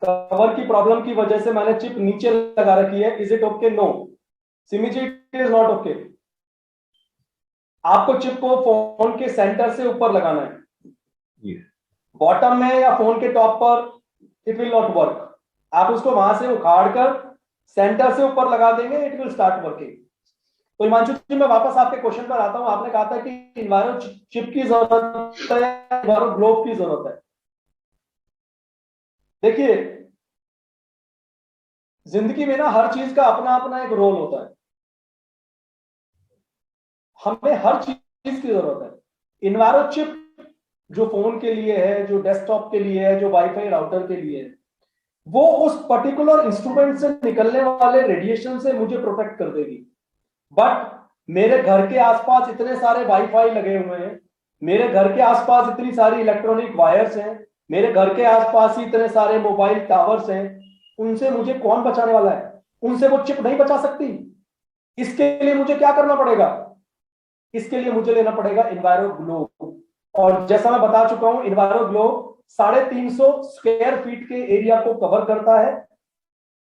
कवर की प्रॉब्लम की वजह से मैंने चिप नीचे लगा रखी है, is it okay? No Simi ji, it is not okay. आपको चिप को फोन के सेंटर से ऊपर लगाना है, बॉटम में या फोन के टॉप पर इट विल नॉट वर्क। आप उसको वहां से उखाड़ कर सेंटर से ऊपर लगा देंगे, इट विल स्टार्ट वर्किंग। तो हिमांशु जी, मैं वापस आपके क्वेश्चन पर आता हूं। आपने कहा था कि इन्वायरो चिप की जरूरत है, इन्वायरो ग्लोब की जरूरत है। देखिए, जिंदगी में ना हर चीज का अपना अपना एक रोल होता है, हमें हर चीज की जरूरत है। इन्वायरो चिप जो फोन के लिए है, जो डेस्कटॉप के लिए है, जो वाईफाई राउटर के लिए है, वो उस पर्टिकुलर इंस्ट्रूमेंट से निकलने वाले रेडिएशन से मुझे प्रोटेक्ट कर देगी। बट मेरे घर के आसपास इतने सारे वाईफाई लगे हुए हैं, मेरे घर के आसपास इतनी सारी इलेक्ट्रॉनिक वायर्स हैं, मेरे घर के आसपास ही इतने सारे मोबाइल टावर्स हैं, उनसे मुझे कौन बचाने वाला है? उनसे वो चिप नहीं बचा सकती। इसके लिए मुझे क्या करना पड़ेगा? इसके लिए मुझे लेना पड़ेगा इन्वायरो ग्लोब। और जैसा मैं बता चुका हूं, इन्वायरो ग्लोब 350 स्क्वायर फीट के एरिया को कवर करता है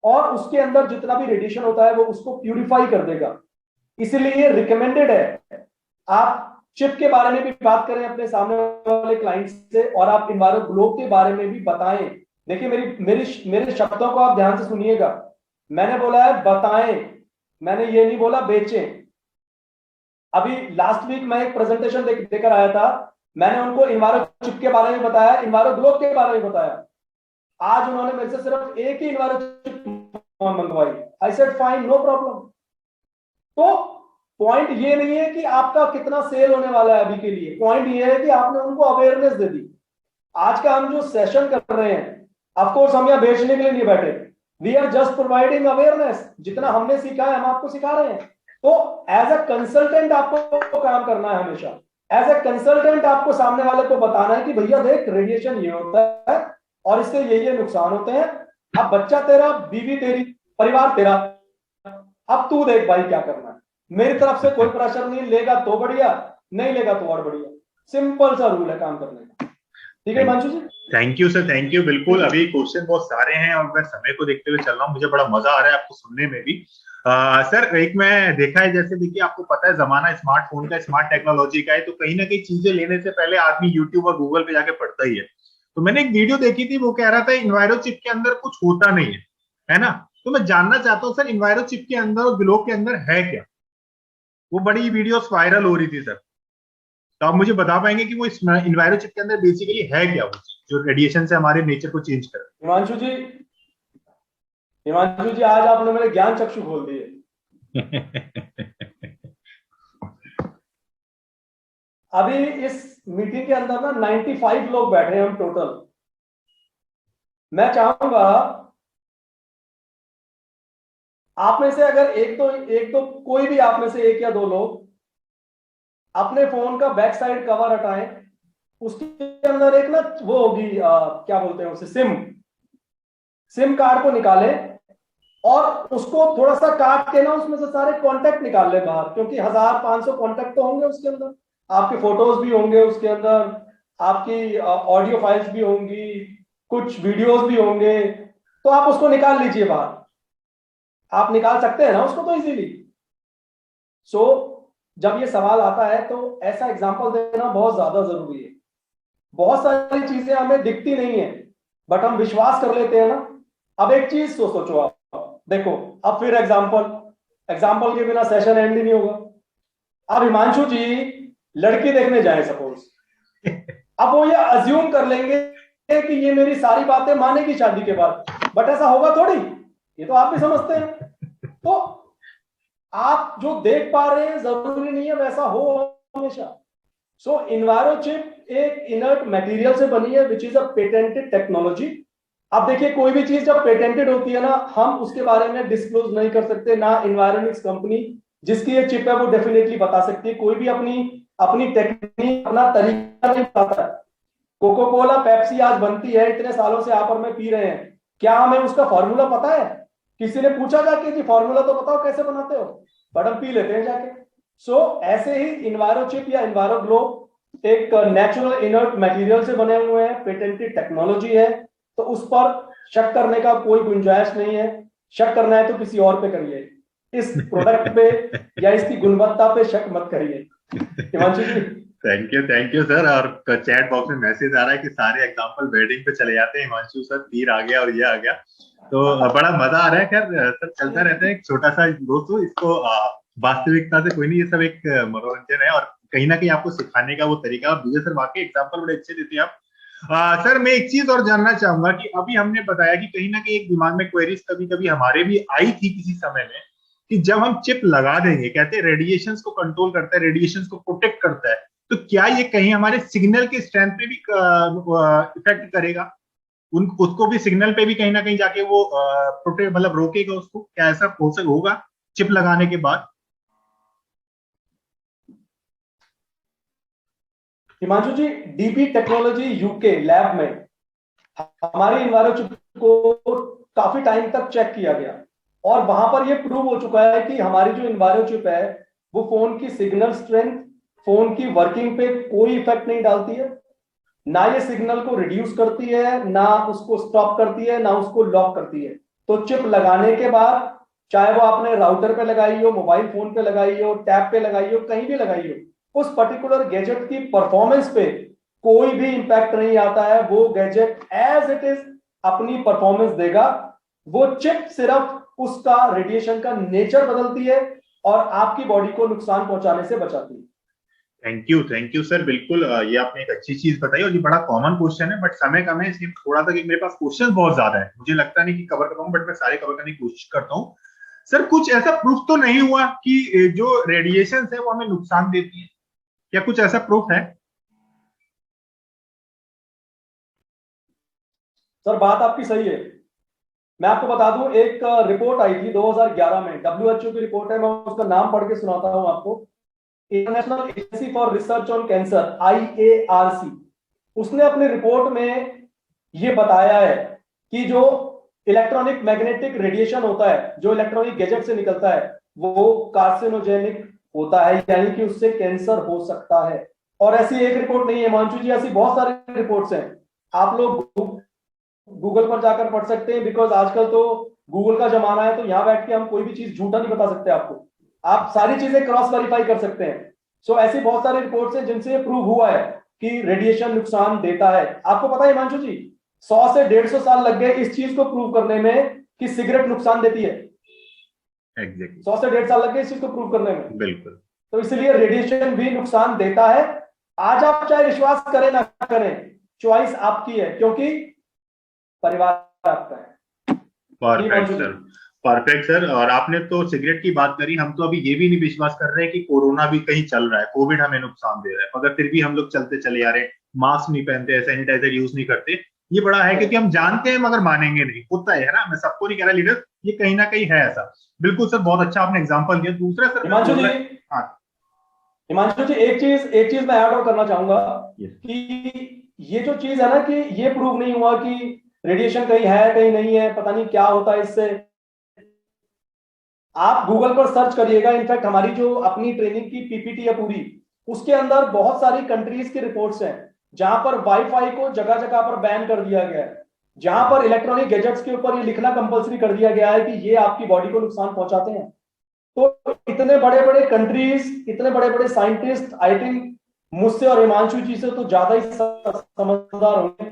और उसके अंदर जितना भी रेडिएशन होता है वो उसको प्यूरिफाई कर देगा। इसलिए रिकमेंडेड है आप चिप के बारे में भी बात करें अपने सामने वाले क्लाइंट से, और आप इन्वायरो ग्लोब के बारे में भी बताएं। देखिए, मेरे शब्दों को आप ध्यान से सुनिएगा। मैंने बोला है बताएं, मैंने ये नहीं बोला बेचें। अभी लास्ट वीक मैं एक प्रेजेंटेशन देकर आया था, मैंने उनको इन्वायरो चिप के बारे में बताया, इन्वायरो ग्लोब के बारे में बताया। आज उन्होंने मेरे से सिर्फ एक ही इन्वायरो चिप मंगवाई। I said fine, no problem. तो पॉइंट ये नहीं है कि आपका कितना सेल होने वाला है अभी के लिए, पॉइंट ये है कि आपने उनको अवेयरनेस दे दी। आज का हम जो सेशन कर रहे हैं, ऑफकोर्स हम यहाँ बेचने के लिए नहीं बैठे, we are just providing awareness. जितना हमने सीखा है हम आपको सिखा रहे हैं। तो एज अ कंसल्टेंट आपको काम करना है हमेशा। एज अ कंसल्टेंट आपको सामने वाले को बताना है कि भैया देख, रेडिएशन ये होता है और इससे ये नुकसान होते हैं। अब बच्चा तेरा, बीवी तेरी, परिवार तेरा, अब तू देख भाई क्या करना है। मेरी तरफ से कोई प्रेशर नहीं, लेगा तो बढ़िया, नहीं लेगा तो और बढ़िया। सिंपल सा रूल है काम करने का। ठीक है Himanshu ji? Thank you sir, thank you. बिल्कुल, अभी क्वेश्चन बहुत सारे हैं और मैं समय को देखते हुए चल रहा हूँ, मुझे बड़ा मजा आ रहा है आपको सुनने में भी। सर एक मैं देखा है, जैसे देखिए आपको पता है जमाना स्मार्टफोन का, स्मार्ट टेक्नोलॉजी का है, तो कहीं ना कहीं चीजें लेने से पहले आदमी यूट्यूब और गूगल पे जाके पढ़ता ही है। तो मैंने एक वीडियो देखी थी, वो कह रहा था इन्वायरो चिप के अंदर कुछ होता नहीं है ना? तो मैं जानना चाहता हूँ सर, इन्वायरो चिप के अंदर और ग्लोब के अंदर है क्या? वो बड़ी वीडियोस वायरल हो रही थी सर, तो आप मुझे बता पाएंगे कि वो इन्वायरो चिप के अंदर बेसिकली है क्या वो चीज जो रेडिएशन से हमारे नेचर को चेंज करे? हिमांशु जी, हिमांशु जी, आज आपने मेरे ज्ञान चक्षु खोल दिए। अभी इस मीटिंग के अंदर ना 95 लोग बैठे हैं हम टोटल। मैं चाहूंगा आप में से अगर एक दो कोई भी आप में से एक या दो लोग अपने फोन का बैक साइड कवर हटाएं, उसके अंदर एक ना वो होगी, क्या बोलते हैं उसे, सिम कार्ड को निकालें और उसको थोड़ा सा काट के ना उसमें से सारे कॉन्टेक्ट निकाल ले बाहर, क्योंकि 1500 कॉन्टेक्ट तो होंगे उसके अंदर, आपके फोटोज भी होंगे उसके अंदर, आपकी ऑडियो फाइल्स भी होंगी, कुछ वीडियोस भी होंगे, तो आप उसको निकाल लीजिए बाहर। आप निकाल सकते हैं ना उसको तो इजीली। सो जब ये सवाल आता है तो ऐसा एग्जांपल देना बहुत ज्यादा जरूरी है। बहुत सारी चीजें हमें दिखती नहीं है बट हम विश्वास कर लेते हैं ना। अब एक चीज सोचो आप, देखो, अब फिर एग्जांपल के बिना सेशन एंड ही नहीं होगा। अब हिमांशु जी लड़की देखने जाए सपोज, अब वो ये अज्यूम कर लेंगे कि ये मेरी सारी बातें मानेगी शादी के बाद, बट ऐसा होगा थोड़ी, ये तो आप भी समझते हैं। तो आप जो देख पा रहे हैं जरूरी नहीं है वैसा हो हमेशा। सो इन्वायरोचिप एक इनर्ट मटेरियल से बनी है which is a patented technology. अब देखिए कोई भी चीज जब पेटेंटेड होती है ना, हम उसके बारे में डिस्क्लोज नहीं कर सकते ना। इन्वायरोनिक्स कंपनी जिसकी ये चिप है वो डेफिनेटली बता सकती है। कोई भी अपनी अपनी टेक्निक, अपना तरीका नहीं बताता है। कोको कोला पेप्सी आज बनती है, इतने सालों से आप और मैं पी रहे हैं, क्या हमें उसका फॉर्मूला पता है? किसी ने पूछा जाके कि फॉर्मूला तो बताओ कैसे बनाते हो, बट हम पी लेते हैं जाके। सो ऐसे ही इन्वायरोचिप या इन्वायरोग्लो एक नेचुरल इनर्ट मटेरियल से बने हुए हैं, पेटेंटेड टेक्नोलॉजी है, तो उस पर शक करने का कोई गुंजाइश नहीं है। शक करना है तो किसी और पे करिए, इस प्रोडक्ट पे या इसकी गुणवत्ता पे शक मत करिए। Himanshu ji thank you sir. और चैट बॉक्स में मैसेज आ रहा है कि सारे एग्जांपल वेडिंग पे चले जाते हैं, हिमांशु सर तीर आ गया और ये आ गया, तो बड़ा मजा आ रहा है। खैर सर चलता रहता है, एक छोटा सा दोस्तों इसको वास्तविकता से कोई नहीं, ये सब एक मनोरंजन है और कहीं ना कहीं आपको सिखाने का वो तरीका। विजय सर वाकई एग्जाम्पल बड़े अच्छे देते हैं आप। सर मैं एक चीज और जानना चाहूंगा कि अभी हमने बताया कि कहीं ना कहीं एक दिमाग में क्वेरीज कभी कभी हमारे भी आई थी किसी समय में कि जब हम चिप लगा देंगे, कहते हैं रेडिएशन को कंट्रोल करता है, रेडिएशन को प्रोटेक्ट करता है, तो क्या ये कहीं हमारे सिग्नल के स्ट्रेंथ पे भी इफेक्ट करेगा? उन उसको भी सिग्नल पे भी कहीं ना कहीं जाके वो प्रोटेक्ट मतलब रोकेगा उसको? क्या ऐसा हो सक होगा चिप लगाने के बाद? हिमांशु जी, डीपी टेक्नोलॉजी यूके लैब में हमारी इन्वायरोचिप को काफी टाइम तक चेक किया गया और वहां पर यह प्रूव हो चुका है कि हमारी जो इन्वायरोचिप है वो फोन की सिग्नल स्ट्रेंथ, फोन की वर्किंग पे कोई इफेक्ट नहीं डालती है। ना ये सिग्नल को रिड्यूस करती है, ना उसको स्टॉप करती है, ना उसको लॉक करती है। तो चिप लगाने के बाद चाहे वो आपने राउटर पे लगाई हो, मोबाइल फोन पे लगाई हो, टैब पे लगाई हो, कहीं भी लगाई हो, उस पर्टिकुलर गैजेट की परफॉर्मेंस पे कोई भी इंपैक्ट नहीं आता है। वो गैजेट एज इट इज अपनी परफॉर्मेंस देगा। वो चिप सिर्फ उसका रेडिएशन का नेचर बदलती है और आपकी बॉडी को नुकसान पहुंचाने से बचाती है। Thank you sir. बिल्कुल ये आपने एक अच्छी चीज बताई और ये बड़ा कॉमन क्वेश्चन है, बट समय कम है इसलिए थोड़ा सा मेरे पास क्वेश्चन बहुत ज्यादा है, मुझे लगता नहीं कि कवर कर पाऊंगा, बट मैं सारे कवर करने की कोशिश करता हूँ। सर कुछ ऐसा प्रूफ तो नहीं हुआ कि जो रेडिएशन है वो हमें नुकसान देती है? क्या कुछ ऐसा प्रूफ है? सर बात आपकी सही है। मैं आपको बता दूं, एक रिपोर्ट आई थी 2011 में, डब्ल्यूएचओ की रिपोर्ट है, मैं उसका नाम पढ़ के सुनाता हूं आपको। International agency for research on cancer, IARC, उसने अपनी रिपोर्ट में ये बताया है कि जो इलेक्ट्रॉनिक मैग्नेटिक रेडिएशन होता है, जो इलेक्ट्रॉनिक गैजेट से निकलता है, वो कार्सिनोजेनिक होता है, यानी कि उससे कैंसर हो सकता है। और ऐसी एक रिपोर्ट नहीं है हिमांशु जी, ऐसी बहुत सारी रिपोर्ट्स हैं। आप लोग गूगल पर जाकर पढ़ सकते हैं, बिकॉज आजकल तो गूगल का जमाना है, तो यहां बैठ के हम कोई भी चीज झूठा नहीं बता सकते आपको। आप सारी चीजें क्रॉस वेरीफाई कर सकते हैं। सो ऐसी बहुत सारी रिपोर्ट्स हैं जिनसे प्रूव हुआ है कि रेडिएशन नुकसान देता है। आपको पता है हिमांशु जी, 100 से 150 साल लग गए इस चीज को प्रूव करने में कि सिगरेट नुकसान देती है। एग्जैक्टली 100 से 1.5 साल लग गए इस चीज को प्रूव करने में। बिल्कुल। तो इसलिए रेडिएशन भी नुकसान देता है। आज आप चाहे विश्वास करें ना करें, चॉइस आपकी है, क्योंकि परिवार आपका है। Perfect sir, perfect sir. और आपने तो सिगरेट की बात करी, हम तो अभी ये भी नहीं विश्वास कर रहे हैं कि कोरोना भी कहीं चल रहा है, कोविड हमें नुकसान दे रहा है, मगर फिर भी हम लोग चलते चले जा रहे हैं, मास्क नहीं पहनते, सैनिटाइजर यूज नहीं करते। ये बड़ा है क्योंकि हम जानते हैं मगर मानेंगे नहीं, होता है ना। मैं सबको नहीं कह रहा लीडर, ये कहीं ना कहीं है ऐसा। बिल्कुल सर, बहुत अच्छा आपने एग्जाम्पल दिया। दूसरा सर हिमांशु जी, हाँ हिमांशु जी, एक चीज मैं ऐड और करना चाहूंगा कि ये जो चीज है ना कि ये प्रूव नहीं हुआ कि रेडिएशन कहीं है कहीं नहीं है, पता नहीं क्या होता है इससे। आप गूगल पर सर्च करिएगा, इनफैक्ट हमारी जो अपनी ट्रेनिंग की PPT है पूरी, उसके अंदर बहुत सारी कंट्रीज की रिपोर्ट्स हैं जहां पर वाईफाई को जगह जगह पर बैन कर दिया गया है, जहां पर इलेक्ट्रॉनिक गैजेट्स के ऊपर ये लिखना कंपलसरी कर दिया गया है कि ये आपकी बॉडी को नुकसान पहुंचाते हैं। तो इतने बड़े बड़े कंट्रीज, इतने बड़े बड़े साइंटिस्ट, आई थिंक मुझसे और हिमांशु जी से तो ज्यादा ही समझदार होंगे।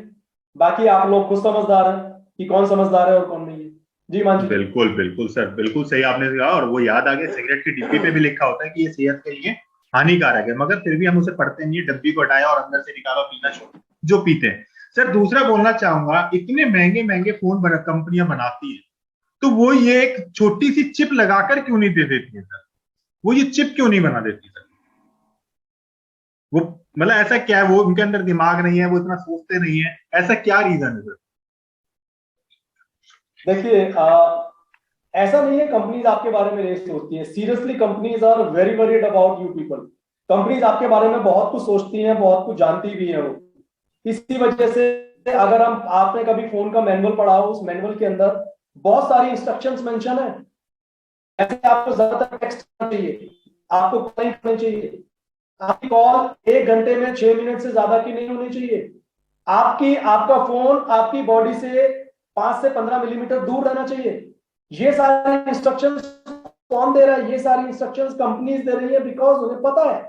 बाकी आप लोग खुद समझदार हैं कि कौन समझदार है और कौन नहीं है। जी हिमांशु जी। बिल्कुल बिल्कुल सर, बिल्कुल सही आपने कहा। और वो याद आ गया, सिगरेट की डिब्बी पे भी लिखा होता है कि ये सेहत के लिए हानिकारक है, मगर फिर भी हम उसे पढ़ते नहीं है, डब्बी को हटाया और अंदर से निकाला, पीना शुरू जो पीते हैं। सर दूसरा बोलना चाहूंगा, इतने महंगे महंगे फोन कंपनियां बनाती है, तो वो ये एक छोटी सी चिप लगाकर क्यों नहीं दे देती है सर? वो ये चिप क्यों नहीं बना देती सर? वो मतलब ऐसा क्या है, वो उनके अंदर दिमाग नहीं है, वो इतना सोचते नहीं है, ऐसा क्या रीजन है सर? देखिए ऐसा नहीं है कंपनीज आपके बारे में नहीं सोचती है। Seriously companies are very worried about you people. Companies आपके बारे में बहुत कुछ सोचती हैं, बहुत कुछ जानती भी हैं वो। इसी वजह से अगर हम आपने कभी फोन का मैनुअल पढ़ा हो, उस मैनुअल के अंदर बहुत सारी इंस्ट्रक्शंस मेंशन है। ऐसे आपको ज्यादातर टेक्स्ट करना चाहिए, आपको कॉल नहीं करनी चाहिए, आपकी कॉल 1 घंटे में 6 मिनट से ज्यादा की नहीं होनी चाहिए, आपकी आपका फोन आपकी बॉडी से 5 से 15 मिलीमीटर दूर रहना चाहिए। ये सारी इंस्ट्रक्शंस कौन दे रहा है? ये सारी इंस्ट्रक्शंस कंपनीज दे रही है, बिकॉज उन्हें पता है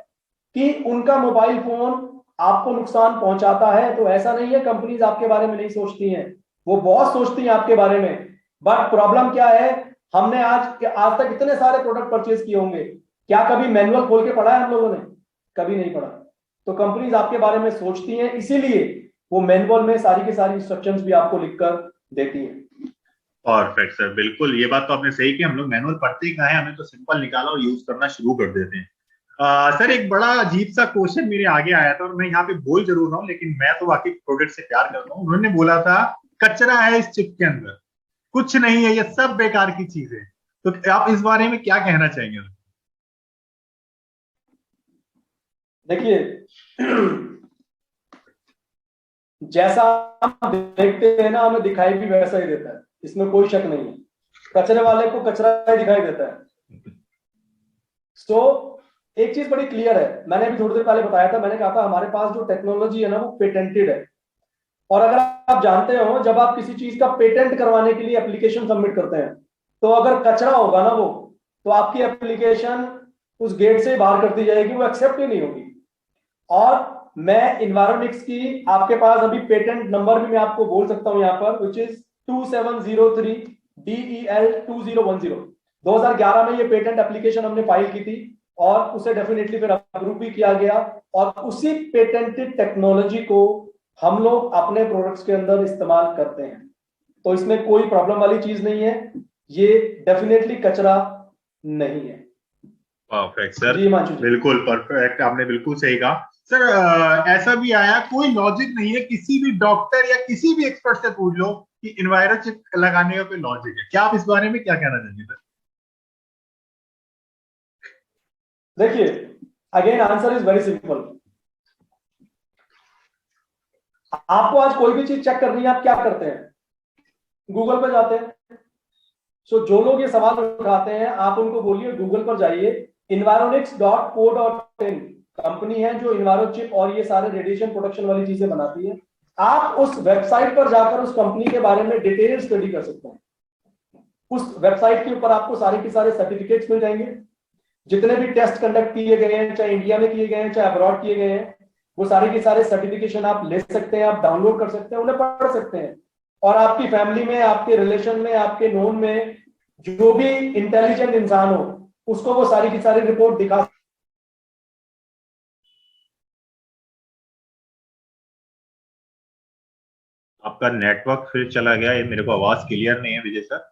कि उनका मोबाइल फोन आपको नुकसान पहुंचाता है। तो ऐसा नहीं है कंपनीज आपके बारे में नहीं सोचती हैं, वो बहुत सोचती हैं आपके बारे में। बट प्रॉब्लम क्या है, हमने आज आज तक इतने सारे प्रोडक्ट परचेज किए होंगे, क्या कभी मैनुअल खोल के पढ़ा है हम लोगों ने? कभी नहीं पढ़ा। तो कंपनीज आपके बारे में सोचती हैं, इसीलिए वो मैनुअल में सारी की सारी इंस्ट्रक्शंस भी आपको लिखकर देती हैं। परफेक्ट सर, बिल्कुल ये बात तो आपने सही की। हम लोग मैनुअल पढ़ते ही कहाँ है, हमें तो सिंपल निकाला और यूज करना शुरू कर देते हैं। सर एक बड़ा अजीब सा क्वेश्चन मेरे आगे आया था, और मैं यहाँ पे बोल जरूर रहा हूँ, लेकिन मैं तो वाकई प्रोडक्ट से प्यार करता हूँ। उन्होंने बोला था कचरा है इस चिप के अंदर, कुछ नहीं है, ये सब बेकार की चीज है। तो आप इस बारे में क्या कहना चाहेंगे? देखिए जैसा हम देखते हैं ना, हमें दिखाई भी वैसा ही देता है, इसमें कोई शक नहीं है। कचरे वाले को कचरा ही दिखाई देता है। सो एक चीज बड़ी क्लियर है, मैंने अभी थोड़ी देर पहले बताया था, मैंने कहा था हमारे पास जो टेक्नोलॉजी है ना वो पेटेंटेड है। और अगर आप जानते हो, जब आप किसी चीज का पेटेंट करवाने के लिए एप्लीकेशन सबमिट करते हैं, तो अगर कचरा होगा ना वो, तो आपकी एप्लीकेशन उस गेट से बाहर कर दी जाएगी, वो एक्सेप्ट ही नहीं होगी। और मैं इन्वायरोनिक्स की आपके पास अभी पेटेंट नंबर भी मैं आपको बोल सकता हूं यहां पर, विच इज 2703 DEL 2010। 2011 में ये पेटेंट एप्लीकेशन हमने फाइल की थी, और उसे डेफिनेटली फिर अप्रूव भी किया गया। और उसी पेटेंटेड टेक्नोलॉजी को हम लोग अपने प्रोडक्ट्स के अंदर इस्तेमाल करते हैं। तो इसमें कोई प्रॉब्लम वाली चीज नहीं है, ये डेफिनेटली कचरा नहीं है। परफेक्ट सर, जी हिमांशु जी। बिल्कुल परफेक्ट, आपने बिल्कुल सही कहा सर। ऐसा भी आया, कोई लॉजिक नहीं है, किसी भी डॉक्टर या किसी भी एक्सपर्ट से पूछ लो कि इन्वायरो चिप लगाने का कोई लॉजिक है क्या? आप इस बारे में क्या कहना चाहेंगे सर? देखिए again answer is very simple. आपको आज कोई भी चीज चेक करनी है, आप क्या करते हैं? गूगल पर जाते हैं। सो जो लोग ये सवाल उठाते हैं, आप उनको बोलिए गूगल पर जाइए, environics.co.in कंपनी है जो इन्वायरो चिप और ये सारे रेडिएशन प्रोटेक्शन वाली चीजें बनाती है। आप उस वेबसाइट पर जाकर उस कंपनी के बारे में डिटेल स्टडी कर सकते हैं। उस वेबसाइट के ऊपर आपको सारे के सारे सर्टिफिकेट्स मिल जाएंगे, जितने भी टेस्ट कंडक्ट किए गए हैं, चाहे इंडिया में किए गए हैं चाहे अब्रॉड किए गए हैं, वो सारे के सारे सर्टिफिकेशन आप ले सकते हैं, आप डाउनलोड कर सकते हैं, उन्हें पढ़ सकते हैं। और आपकी फैमिली में, आपके रिलेशन में, आपके नोन में जो भी इंटेलिजेंट इंसान हो, उसको वो सारी की सारी रिपोर्ट दिखा। आपका नेटवर्क फिर चला गया, ये मेरे को आवाज क्लियर नहीं है विजय सर।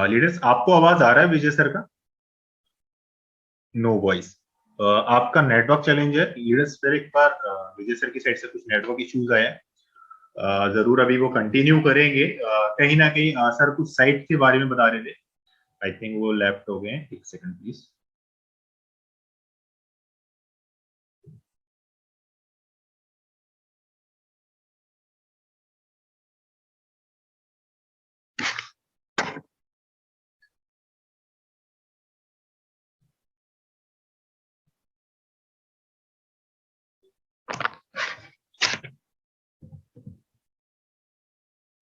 लीडर्स, आपको आवाज आ रहा है विजय सर का? No voice. आपका नेटवर्क चैलेंज है लीडर्स। फिर एक बार विजय सर की साइड से कुछ नेटवर्क इश्यूज आया है। जरूर अभी वो कंटिन्यू करेंगे। कहीं ना कहीं सर कुछ साइट के बारे में बता रहे थे, आई थिंक वो लेफ्ट हो गए। एक सेकंड प्लीज।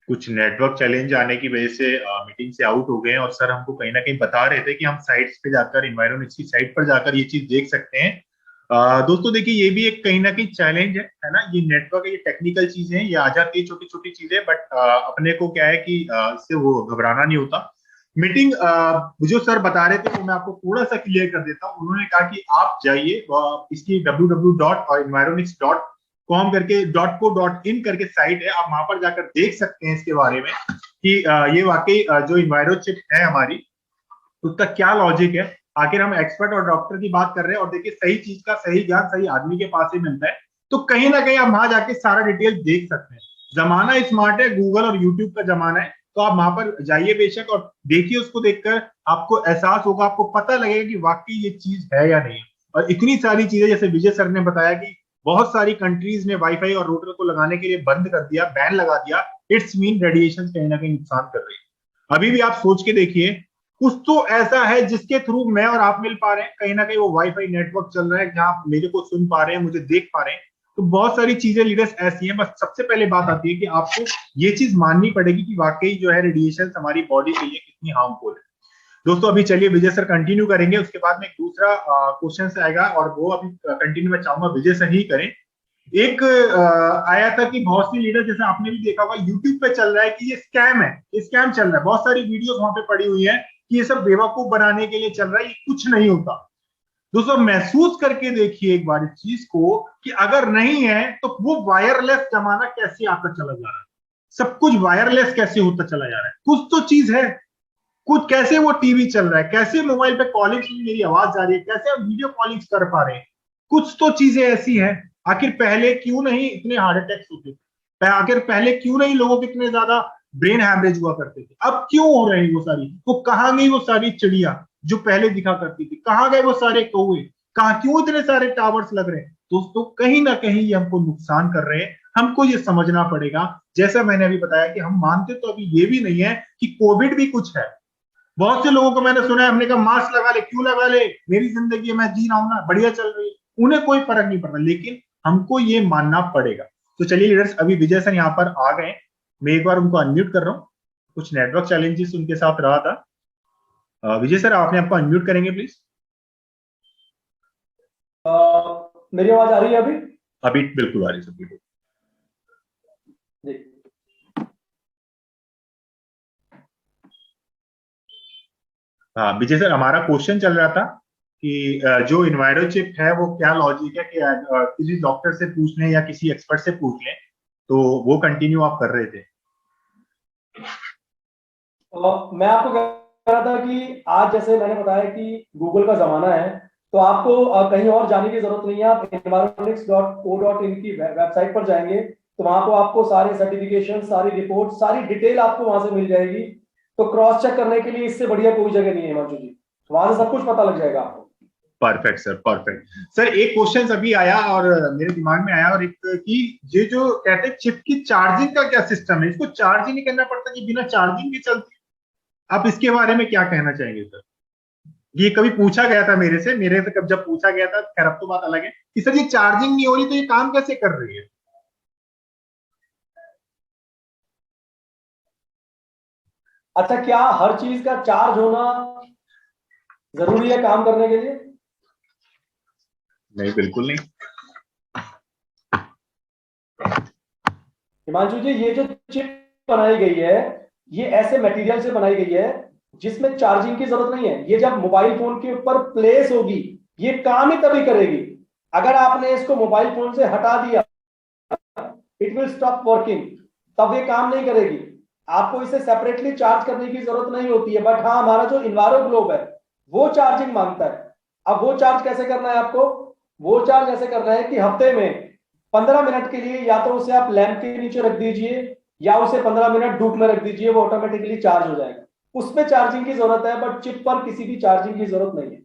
कुछ नेटवर्क चैलेंज आने की वजह से मीटिंग से आउट हो गए हैं, और सर हमको कहीं ना कहीं बता रहे थे कि हम साइट्स पे जाकर, एनवायरमेंट्स की साइट पर जाकर ये चीज देख सकते हैं। दोस्तों देखिए, ये भी एक कहीं ना कहीं चैलेंज है ना। ये नेटवर्क, ये टेक्निकल चीजें हैं, ये आ जाती है छोटी छोटी चीजें, बट अपने को क्या है कि इससे वो घबराना नहीं होता। मीटिंग जो सर बता रहे थे वो मैं आपको थोड़ा सा क्लियर कर देता हूँ। उन्होंने कहा कि आप जाइए इसकी www.environix.com करके .co.in करके साइट है, आप वहां पर जाकर देख सकते हैं इसके बारे में कि ये वाकई जो इन्वायरो चिप है हमारी, उसका क्या लॉजिक है। आखिर हम एक्सपर्ट और डॉक्टर की बात कर रहे हैं, और देखिए सही चीज का सही ज्ञान सही आदमी के पास ही मिलता है। तो कहीं ना कहीं आप वहां जाके सारा डिटेल देख सकते हैं। जमाना स्मार्ट है, गूगल और यूट्यूब का जमाना है, तो आप वहां पर जाइए बेशक और देखिए। उसको देखकर आपको एहसास होगा, आपको पता लगेगा कि वाकई ये चीज है या नहीं। और इतनी सारी चीजें, जैसे विजय सर ने बताया कि बहुत सारी कंट्रीज ने वाईफाई और रूटर को लगाने के लिए बंद कर दिया, बैन लगा दिया। इट्स मीन रेडिएशन कहीं ना कहीं नुकसान कर रही है। अभी भी आप सोच के देखिए, कुछ तो ऐसा है जिसके थ्रू मैं और आप मिल पा रहे हैं, कहीं ना कहीं वो वाईफाई नेटवर्क चल रहा है जहां आप मेरे को सुन पा रहे हैं, मुझे देख पा रहे हैं। तो बहुत सारी चीजें लीडर्स ऐसी हैं। बस सबसे पहले बात आती है कि आपको ये चीज माननी पड़ेगी कि वाकई जो है रेडिएशन हमारी बॉडी के लिए कितनी हार्मफुल है। दोस्तों अभी चलिए विजय सर कंटिन्यू करेंगे, उसके बाद में एक दूसरा क्वेश्चन आएगा, और वो अभी कंटिन्यू मैं चाहूंगा विजय सर ही करें। एक आया था कि बहुत सी लीडर, जैसे आपने भी देखा होगा यूट्यूब पे चल रहा है कि ये स्कैम है, ये स्कैम चल रहा है। बहुत सारी वीडियोस वहां पे पड़ी हुई है कि ये सब बेवकूफ बनाने के लिए चल रहा है, ये कुछ नहीं होता। दोस्तों महसूस करके देखिए एक बार इस चीज को कि अगर नहीं है तो वो वायरलेस जमाना कैसे आता चला जा रहा है, सब कुछ वायरलेस कैसे होता चला जा रहा है। कुछ तो चीज है, कुछ कैसे वो टीवी चल रहा है, कैसे मोबाइल पे कॉलिंग मेरी आवाज जा रही है, कैसे हम वीडियो कॉलिंग कर पा रहे हैं। कुछ तो चीजें ऐसी हैं। आखिर पहले क्यों नहीं इतने हार्ट अटैक्स होते थे, आखिर पहले क्यों नहीं लोगों के इतने ज्यादा ब्रेन हैमरेज हुआ करते थे, अब क्यों हो रहे हैं वो सारी। वो कहाँ गई वो सारी चिड़िया जो पहले दिखा करती थी, कहाँ गए वो सारे कौवे, कहाँ क्यों इतने सारे टावर्स लग रहे हैं। दोस्तों कहीं ना कहीं ये हमको नुकसान कर रहे हैं, हमको ये समझना पड़ेगा। जैसा मैंने अभी बताया कि हम मानते तो अभी ये भी नहीं है कि कोविड भी कुछ है। बहुत से लोगों को मैंने सुना है, हमने कहा मास्क लगा ले, क्यों लगा ले, मेरी जिंदगी मैं जी रहा हूं ना, बढ़िया चल रही है, उन्हें कोई फर्क नहीं पड़ता। लेकिन हमको ये मानना पड़ेगा। तो चलिए लीडर्स, अभी विजय सर यहाँ पर आ गए, मैं एक बार उनको अनम्यूट कर रहा हूँ। कुछ नेटवर्क चैलेंजेस उनके साथ रहा था। विजय सर आपने आपको अनम्यूट करेंगे प्लीज। मेरी आवाज आ रही है अभी? अभी बिल्कुल आ रही है, बिल्कुल जी। हाँ विजय सर, हमारा क्वेश्चन चल रहा था कि जो इन्वायरो चिप है वो क्या लॉजिक है कि किसी डॉक्टर से पूछ लें या किसी एक्सपर्ट से पूछ लें, तो वो कंटिन्यू आप कर रहे थे। मैं आपको कह रहा था कि आज जैसे मैंने बताया कि गूगल का जमाना है, तो आपको कहीं और जाने की जरूरत नहीं है। आप environments.co.in की वेबसाइट पर जाएंगे तो वहां को आपको सारे सर्टिफिकेशन, सारी रिपोर्ट, सारी डिटेल आपको वहां से मिल जाएगी। तो क्रॉस चेक करने के लिए इससे बढ़िया कोई जगह नहीं है हिमांशु जी, वहां से सब कुछ पता लग जाएगा आपको। Perfect sir, perfect sir. एक क्वेश्चन अभी आया और मेरे दिमाग में आया, और एक कि ये जो कहते हैं चिप की चार्जिंग का क्या सिस्टम है, इसको चार्ज ही नहीं करना पड़ता कि बिना चार्जिंग भी चलती है। आप इसके बारे में क्या कहना चाहेंगे सर? ये कभी पूछा गया था मेरे से कब जब पूछा गया था, खैर अब तो बात अलग है कि सर ये चार्जिंग नहीं हो रही तो ये काम कैसे कर रही है। अच्छा, क्या हर चीज का चार्ज होना जरूरी है काम करने के लिए? नहीं, बिल्कुल नहीं। हिमांशु जी, ये जो चिप बनाई गई है, ये ऐसे मटेरियल से बनाई गई है जिसमें चार्जिंग की जरूरत नहीं है। ये जब मोबाइल फोन के ऊपर प्लेस होगी, ये काम ही तभी करेगी। अगर आपने इसको मोबाइल फोन से हटा दिया, इट विल स्टॉप वर्किंग, तब ये काम नहीं करेगी। आपको इसे सेपरेटली चार्ज करने की जरूरत नहीं होती है। बट हाँ, हमारा जो इन्वायरो ग्लोब है वो चार्जिंग मांगता है। अब वो चार्ज कैसे करना है आपको? वो चार्ज ऐसे करना है कि हफ्ते में 15 मिनट के लिए या तो उसे आप लैंप के नीचे रख दीजिए या उसे 15 मिनट धूप में रख दीजिए, वो ऑटोमेटिकली चार्ज हो जाएगा। उसमें चार्जिंग की जरूरत है, बट चिप पर किसी भी चार्जिंग की जरूरत नहीं है।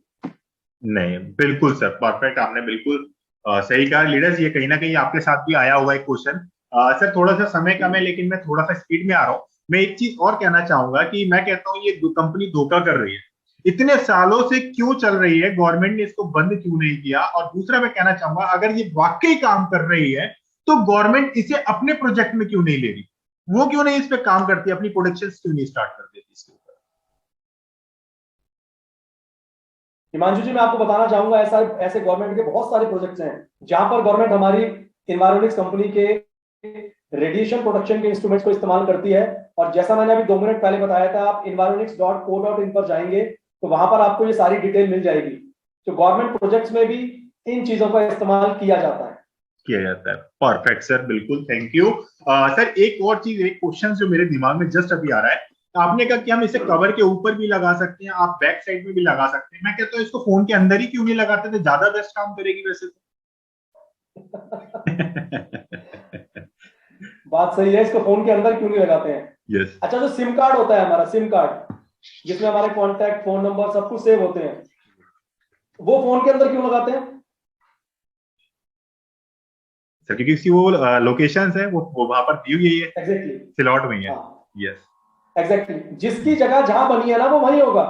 नहीं, बिल्कुल सर, परफेक्ट, आपने बिल्कुल सही कहा। लीडर्स ये कहीं ना कहीं आपके साथ भी आया हुआ एक क्वेश्चन। सर थोड़ा सा समय कम है लेकिन मैं थोड़ा सा स्पीड में आ रहा हूँ। मैं एक चीज और कहना चाहूंगा कि मैं कहता हूँ ये कंपनी धोखा कर रही है। इतने सालों से क्यों चल रही है, गवर्नमेंट ने इसको बंद क्यों नहीं किया? और दूसरा मैं कहना चाहूंगा, अगर ये वाकई काम कर रही है तो गवर्नमेंट इसे अपने प्रोजेक्ट में क्यों नहीं ले रही? वो क्यों नहीं इस पे काम करती, अपनी प्रोडक्शन क्यों नहीं स्टार्ट कर देती इसके ऊपर? हिमांशु जी, मैं आपको बताना चाहूंगा, ऐसा ऐसे गवर्नमेंट के बहुत सारे प्रोजेक्ट्स हैं जहां पर गवर्नमेंट हमारी इन्वायरोनिक्स कंपनी के रेडिएशन प्रोडक्शन के इंस्ट्रूमेंट्स को इस्तेमाल करती है। और जैसा मैंने अभी 2 मिनट पहले बताया था, आप environix.co.in पर जाएंगे तो वहां पर आपको ये सारी डिटेल मिल जाएगी। तो गवर्नमेंट प्रोजेक्ट्स में भी इन चीजों का इस्तेमाल किया जाता है। किया जाता है। परफेक्ट सर, बिल्कुल, थैंक यू। सर एक और चीज, एक क्वेश्चन जो मेरे दिमाग में जस्ट अभी आ रहा है, आपने कहा कि हम इसे कवर के ऊपर भी लगा सकते हैं, आप बैक साइड में भी लगा सकते हैं। मैं कहता हूँ इसको फोन के अंदर ही क्यों नहीं लगाते, तो ज्यादा बेस्ट काम करेगी वैसे तो। बात सही है, इसको फोन के अंदर क्यों नहीं लगाते हैं? यस। अच्छा, जो सिम कार्ड होता है हमारा, सिम कार्ड जिसमें हमारे कॉन्टैक्ट, फोन नंबर सब कुछ सेव होते हैं, वो फोन के अंदर क्यों लगाते हैं? सर क्योंकि वो लोकेशंस है, वो वहां पर दी हुई है, एग्जैक्टली। स्लॉट में है। हाँ, यस। एग्जैक्टली, जिसकी जगह जहां बनी है ना वो वहीं होगा।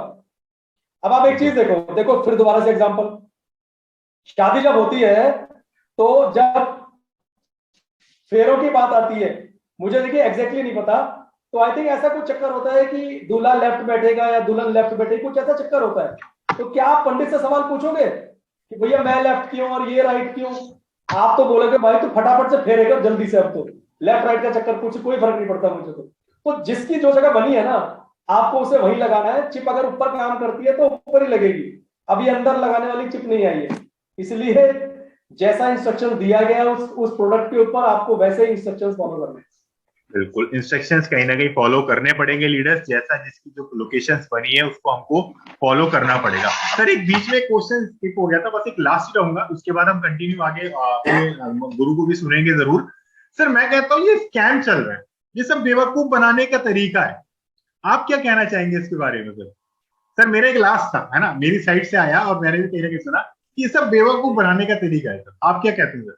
अब आप एक चीज देखो, देखो फिर दोबारा से एग्जांपल, शादी जब होती है तो जब फेरों की बात आती है, मुझे देखिए एग्जैक्टली नहीं पता, तो आई थिंक ऐसा कुछ चक्कर होता है कि दूल्हा लेफ्ट बैठेगा या दुल्हन लेफ्ट बैठेगी, कुछ ऐसा चक्कर होता है। तो क्या आप पंडित से सवाल पूछोगे कि भैया मैं लेफ्ट क्यों और ये राइट क्यों? आप तो बोलोगे भाई तू फटाफट से फेरेगा जल्दी से, अब तो लेफ्ट राइट का चक्कर कुछ कोई फर्क नहीं पड़ता मुझे तो जिसकी जो जगह बनी है ना, आपको उसे वही लगाना है। चिप अगर ऊपर काम करती है तो ऊपर ही लगेगी, अभी अंदर लगाने वाली चिप नहीं आई है। इसलिए जैसा इंस्ट्रक्शन दिया गया उस प्रोडक्ट के ऊपर आपको वैसे ही इंस्ट्रक्शंस फॉलो करने हैं। बिल्कुल, इंस्ट्रक्शंस कहीं ना कहीं फॉलो करने पड़ेंगे लीडर्स, जैसा जिसकी जो लोकेशंस बनी है उसको हमको फॉलो करना पड़ेगा। सर एक बीच में क्वेश्चन स्किप हो गया था, बस एक लास्ट रहूंगा, उसके बाद हम कंटिन्यू आगे अपने गुरु को भी सुनेंगे जरूर। सर मैं कहता हूँ ये स्कैम चल रहा है, ये सब बेवकूफ बनाने का तरीका है, आप क्या कहना चाहेंगे इसके बारे में सर? सर मेरा एक लास्ट था, है ना, मेरी साइड से आया और मैंने भी कहीं ना कहीं सुना कि ये सब बेवकूफ बनाने का तरीका है, सर आप क्या कहते हैं सर?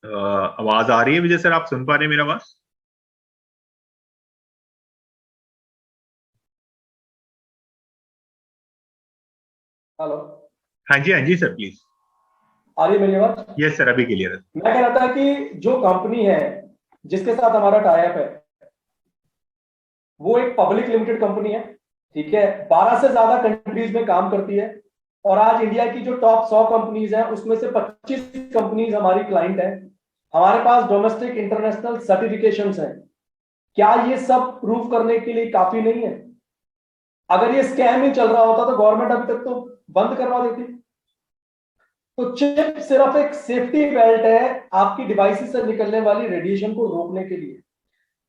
आवाज आ रही है विजय सर, आप सुन पा रहे हैं मेरा आवाज? हेलो, हाँ जी सर प्लीज। आ रही है मेरी आवाज? यस सर, अभी क्लियर है। मैं कह रहा था कि जो कंपनी है जिसके साथ हमारा टाई अप है, वो एक पब्लिक लिमिटेड कंपनी है, ठीक है, 12 से ज्यादा कंट्रीज में काम करती है। और आज इंडिया की जो टॉप 100 कंपनीज हैं उसमें से 25 कंपनीज हमारी क्लाइंट है। हमारे पास डोमेस्टिक इंटरनेशनल सर्टिफिकेशंस हैं। क्या ये सब प्रूव करने के लिए काफी नहीं है? अगर ये स्कैम ही चल रहा होता तो गवर्नमेंट अभी तक तो बंद करवा देती। तो चिप सिर्फ एक सेफ्टी बेल्ट है आपकी डिवाइसेस से निकलने वाली रेडिएशन को रोकने के लिए।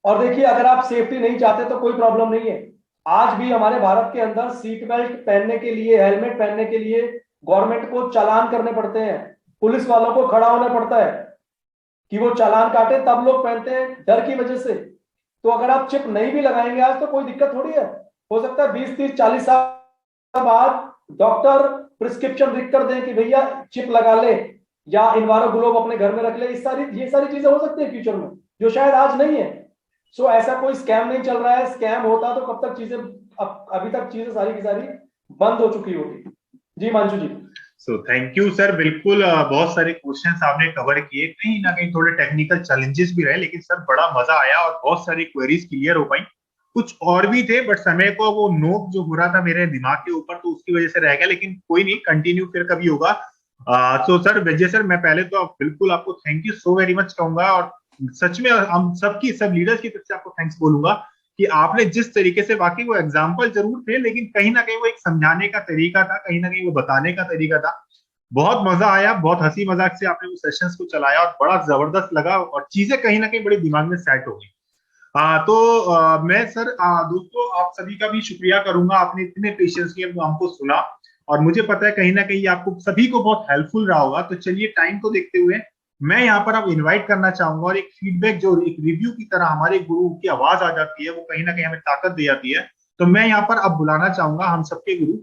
और देखिए, अगर आप सेफ्टी नहीं चाहते तो कोई प्रॉब्लम नहीं है। आज भी हमारे भारत के अंदर सीट बेल्ट पहनने के लिए, हेलमेट पहनने के लिए गवर्नमेंट को चालान करने पड़ते हैं, पुलिस वालों को खड़ा होना पड़ता है कि वो चालान काटे, तब लोग पहनते हैं डर की वजह से। तो अगर आप चिप नहीं भी लगाएंगे आज तो कोई दिक्कत थोड़ी है। हो सकता है 20 30 40 साल बाद डॉक्टर प्रिस्क्रिप्शन लिख कर दें कि भैया चिप लगा ले या इन्वायरो ग्लोब अपने घर में रख ले। ये सारी चीजें हो सकती है फ्यूचर में, जो शायद आज नहीं है। सो ऐसा कोई स्कैम नहीं चल रहा है। स्कैम होता तो कब तक चीजें, अभी तक चीजें सारी की सारी बंद हो चुकी होती। जी मांशु जी। सो थैंक यू सर, बिल्कुल बहुत सारे क्वेश्चंस आपने कवर किए, कहीं ना कहीं थोड़े टेक्निकल चैलेंजेस भी रहे, लेकिन सर बड़ा मजा आया और बहुत सारी क्वेरीज क्लियर हो पाई। कुछ और भी थे बट समय को वो नोक जो हो रहा था मेरे दिमाग के ऊपर तो उसकी वजह से रह गया, लेकिन कोई नहीं, कंटिन्यू फिर कभी होगा। सो सर विजय सर, मैं पहले तो बिल्कुल आपको thank you so very much कहूंगा, और सच में हम सबकी, सब लीडर्स की तरफ से आपको थैंक्स बोलूंगा कि आपने जिस तरीके से, वाकई वो एग्जाम्पल जरूर थे लेकिन कहीं ना कहीं वो एक समझाने का तरीका था, कहीं ना कहीं वो बताने का तरीका था। बहुत मजा आया, बहुत हंसी मजाक से आपने वो सेशंस को चलाया और बड़ा जबरदस्त लगा और चीजें कहीं ना कहीं बड़ी दिमाग में सेट हो गई। मैं सर दोस्तों आप सभी का भी शुक्रिया करूंगा, आपने इतने पेशेंसली हमको सुना और मुझे पता है कहीं ना कहीं आपको सभी को बहुत हेल्पफुल रहा होगा। तो चलिए टाइम को देखते हुए मैं यहाँ पर अब इनवाइट करना चाहूंगा, और एक फीडबैक जो एक रिव्यू की तरह हमारे गुरु की आवाज आ जाती है वो कहीं ना कहीं हमें ताकत दे जाती है। तो मैं यहाँ पर अब बुलाना चाहूंगा हम सबके गुरु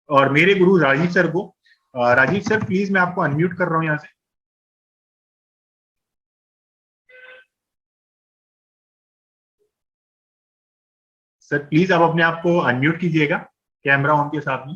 और मेरे गुरु राजीव सर को। राजीव सर प्लीज, मैं आपको अनम्यूट कर रहा हूँ यहाँ से। सर प्लीज आप अपने आप को अनम्यूट कीजिएगा, कैमरा ऑन के साथ में।